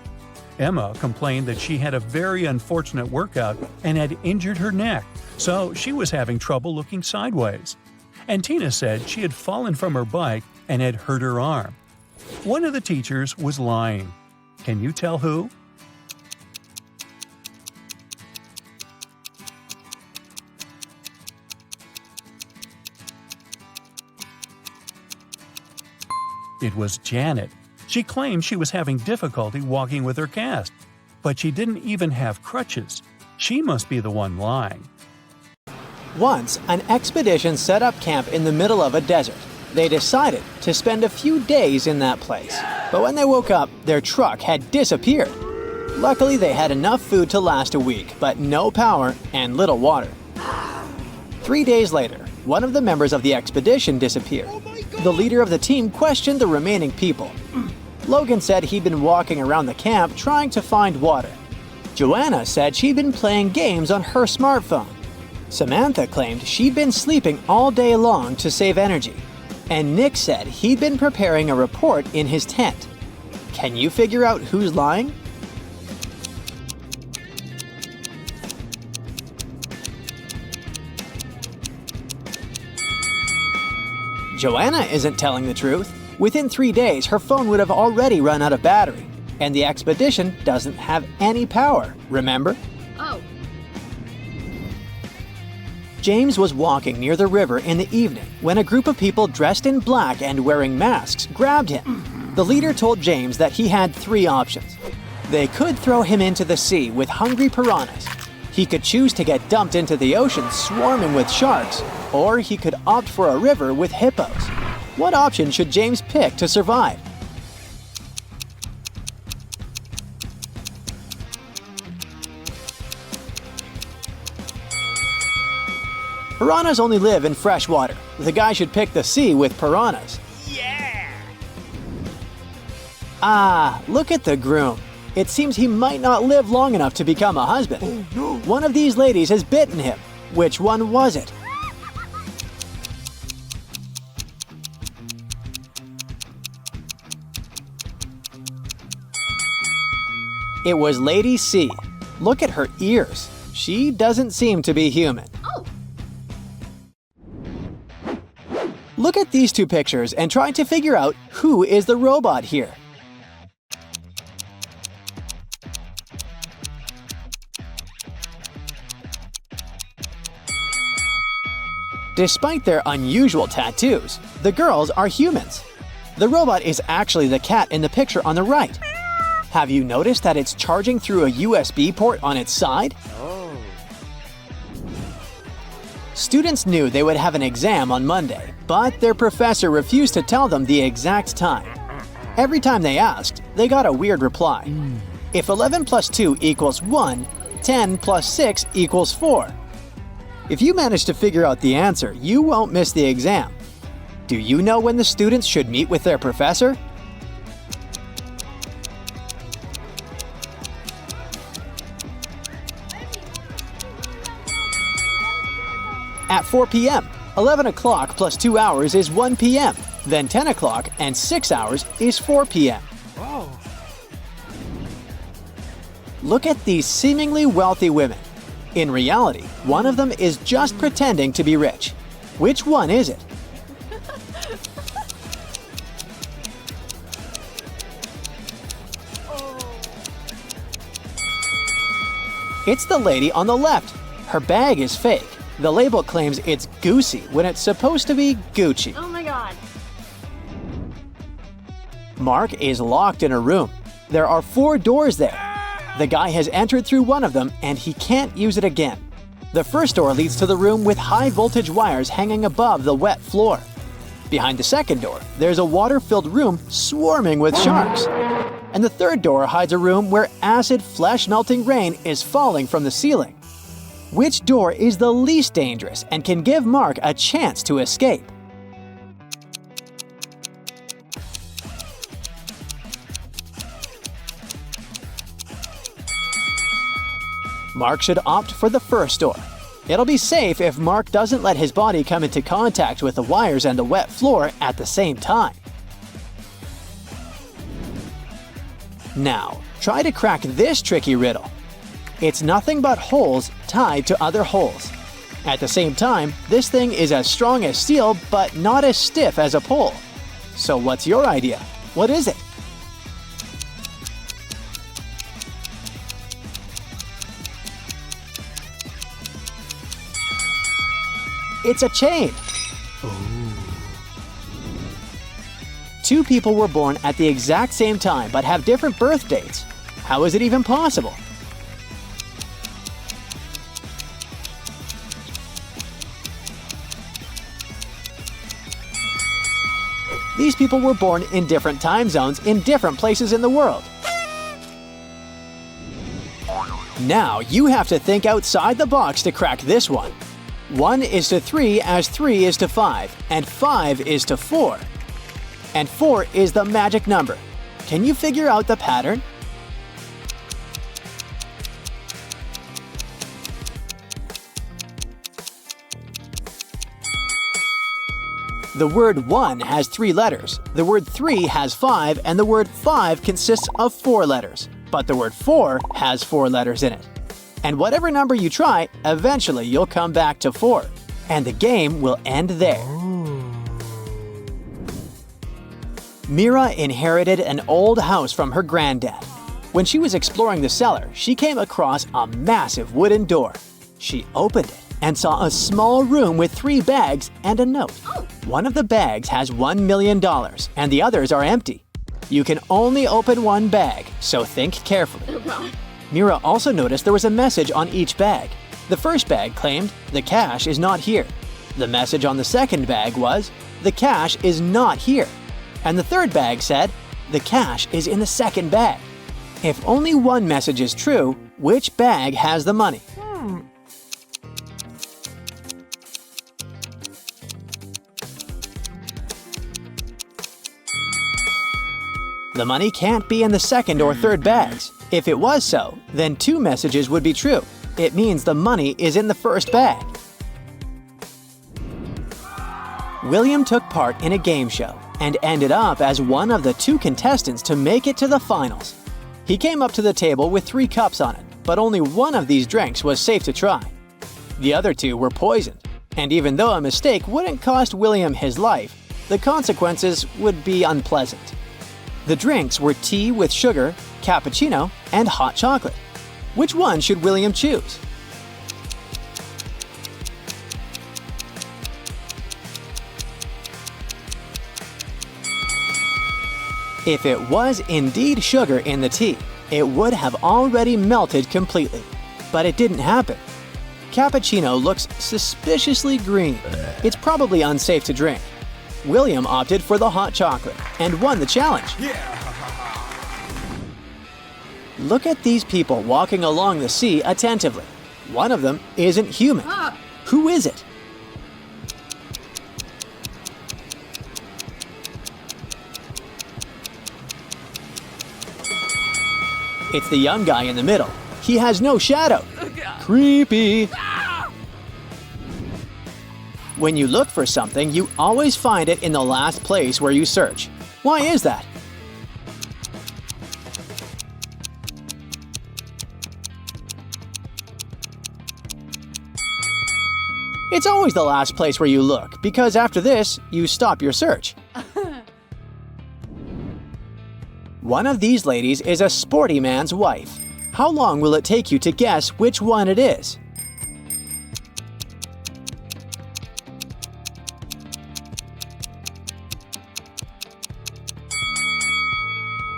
Emma complained that she had a very unfortunate workout and had injured her neck, so she was having trouble looking sideways. And Tina said she had fallen from her bike and had hurt her arm. One of the teachers was lying. Can you tell who? It was Janet. She claimed she was having difficulty walking with her cast, but she didn't even have crutches. She must be the one lying. Once, an expedition set up camp in the middle of a desert. They decided to spend a few days in that place. But when they woke up, their truck had disappeared. Luckily, they had enough food to last a week, but no power and little water. 3 days later, one of the members of the expedition disappeared. The leader of the team questioned the remaining people. Logan said he'd been walking around the camp trying to find water. Joanna said she'd been playing games on her smartphone. Samantha claimed she'd been sleeping all day long to save energy. And Nick said he'd been preparing a report in his tent. Can you figure out who's lying? Joanna isn't telling the truth. Within 3 days, her phone would have already run out of battery. And the expedition doesn't have any power, remember? Oh. James was walking near the river in the evening when a group of people dressed in black and wearing masks grabbed him. The leader told James that he had 3 options. They could throw him into the sea with hungry piranhas. He could choose to get dumped into the ocean swarming with sharks, or he could opt for a river with hippos. What option should James pick to survive? Piranhas only live in fresh water. The guy should pick the sea with piranhas. Yeah! Ah, look at the groom. It seems he might not live long enough to become a husband. Oh, no. One of these ladies has bitten him. Which one was it? It was Lady C. Look at her ears. She doesn't seem to be human. Oh. Look at these 2 pictures and try to figure out who is the robot here. Despite their unusual tattoos, the girls are humans. The robot is actually the cat in the picture on the right. Have you noticed that it's charging through a USB port on its side? Oh. Students knew they would have an exam on Monday, but their professor refused to tell them the exact time. Every time they asked, they got a weird reply. If 11 plus 2 equals 1, 10 plus 6 equals 4. If you manage to figure out the answer, you won't miss the exam. Do you know when the students should meet with their professor? At 4 p.m. 11 o'clock plus 2 hours is 1 p.m. Then 10 o'clock and 6 hours is 4 p.m. Oh. Look at these seemingly wealthy women. In reality, one of them is just pretending to be rich. Which one is it? It's the lady on the left. Her bag is fake. The label claims it's Goosey when it's supposed to be Gucci. Oh my god. Mark is locked in a room. There are 4 doors there. The guy has entered through one of them and he can't use it again. The first door leads to the room with high voltage wires hanging above the wet floor. Behind the second door, there's a water-filled room swarming with sharks. And the third door hides a room where acid flesh-melting rain is falling from the ceiling. Which door is the least dangerous and can give Mark a chance to escape? Mark should opt for the first door. It'll be safe if Mark doesn't let his body come into contact with the wires and the wet floor at the same time. Now, try to crack this tricky riddle. It's nothing but holes tied to other holes. At the same time, this thing is as strong as steel but not as stiff as a pole. So what's your idea? What is it? It's a chain. Ooh. 2 people were born at the exact same time but have different birth dates. How is it even possible? These people were born in different time zones in different places in the world. Now you have to think outside the box to crack this one. 1 is to 3 as 3 is to 5, and 5 is to 4. And 4 is the magic number. Can you figure out the pattern? The word 1 has 3 letters, the word 3 has 5, and the word 5 consists of 4 letters. But the word 4 has 4 letters in it. And whatever number you try, eventually you'll come back to 4. And the game will end there. Mira inherited an old house from her granddad. When she was exploring the cellar, she came across a massive wooden door. She opened it and saw a small room with 3 bags and a note. One of the bags has $1 million, and the others are empty. You can only open one bag, so think carefully. Mira also noticed there was a message on each bag. The first bag claimed, "The cash is not here." The message on the second bag was, "The cash is not here." And the third bag said, "The cash is in the second bag." If only one message is true, which bag has the money? The money can't be in the second or third bags. If it was so, then 2 messages would be true. It means the money is in the first bag. William took part in a game show and ended up as one of the 2 contestants to make it to the finals. He came up to the table with 3 cups on it, but only one of these drinks was safe to try. The other 2 were poisoned, and even though a mistake wouldn't cost William his life, the consequences would be unpleasant. The drinks were tea with sugar, cappuccino, and hot chocolate. Which one should William choose? If it was indeed sugar in the tea, it would have already melted completely. But it didn't happen. Cappuccino looks suspiciously green. It's probably unsafe to drink. William opted for the hot chocolate and won the challenge. Look at these people walking along the sea attentively. One of them isn't human. Who is it? It's the young guy in the middle. He has no shadow. Creepy. When you look for something, you always find it in the last place where you search. Why is that? It's always the last place where you look, because after this, you stop your search. One of these ladies is a sporty man's wife. How long will it take you to guess which one it is?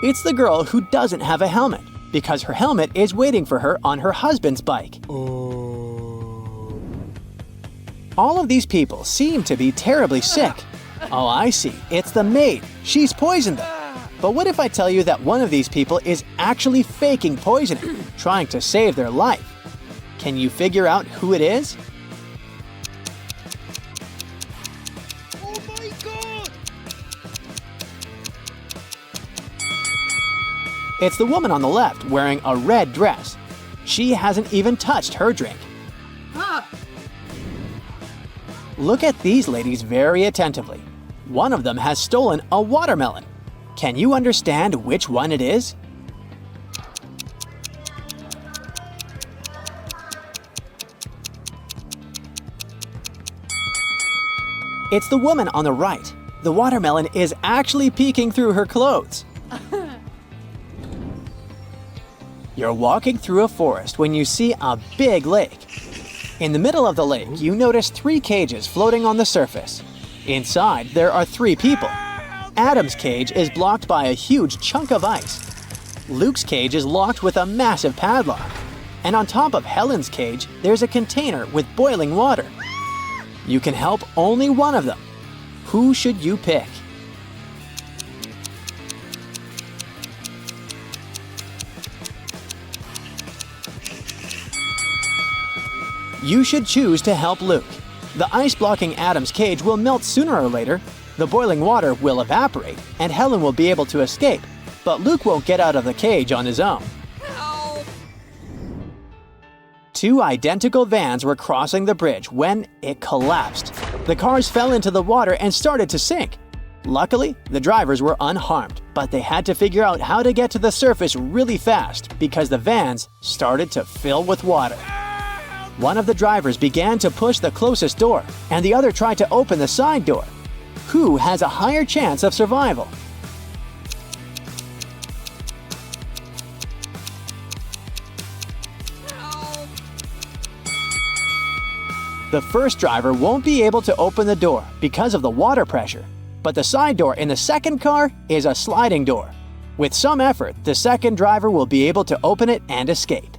It's the girl who doesn't have a helmet, because her helmet is waiting for her on her husband's bike. All of these people seem to be terribly sick. Oh, I see. It's the maid. She's poisoned them. But what if I tell you that one of these people is actually faking poisoning, trying to save their life? Can you figure out who it is? Oh my God! It's the woman on the left wearing a red dress. She hasn't even touched her drink. Look at these ladies very attentively. One of them has stolen a watermelon. Can you understand which one it is? It's the woman on the right. The watermelon is actually peeking through her clothes. You're walking through a forest when you see a big lake. In the middle of the lake, you notice 3 cages floating on the surface. Inside, there are 3 people. Adam's cage is blocked by a huge chunk of ice. Luke's cage is locked with a massive padlock. And on top of Helen's cage, there's a container with boiling water. You can help only one of them. Who should you pick? You should choose to help Luke. The ice blocking Adam's cage will melt sooner or later, the boiling water will evaporate, and Helen will be able to escape, but Luke won't get out of the cage on his own. Two identical vans were crossing the bridge when it collapsed. The cars fell into the water and started to sink. Luckily, the drivers were unharmed, but they had to figure out how to get to the surface really fast because the vans started to fill with water. One of the drivers began to push the closest door, and the other tried to open the side door. Who has a higher chance of survival? The first driver won't be able to open the door because of the water pressure, but the side door in the second car is a sliding door. With some effort, the second driver will be able to open it and escape.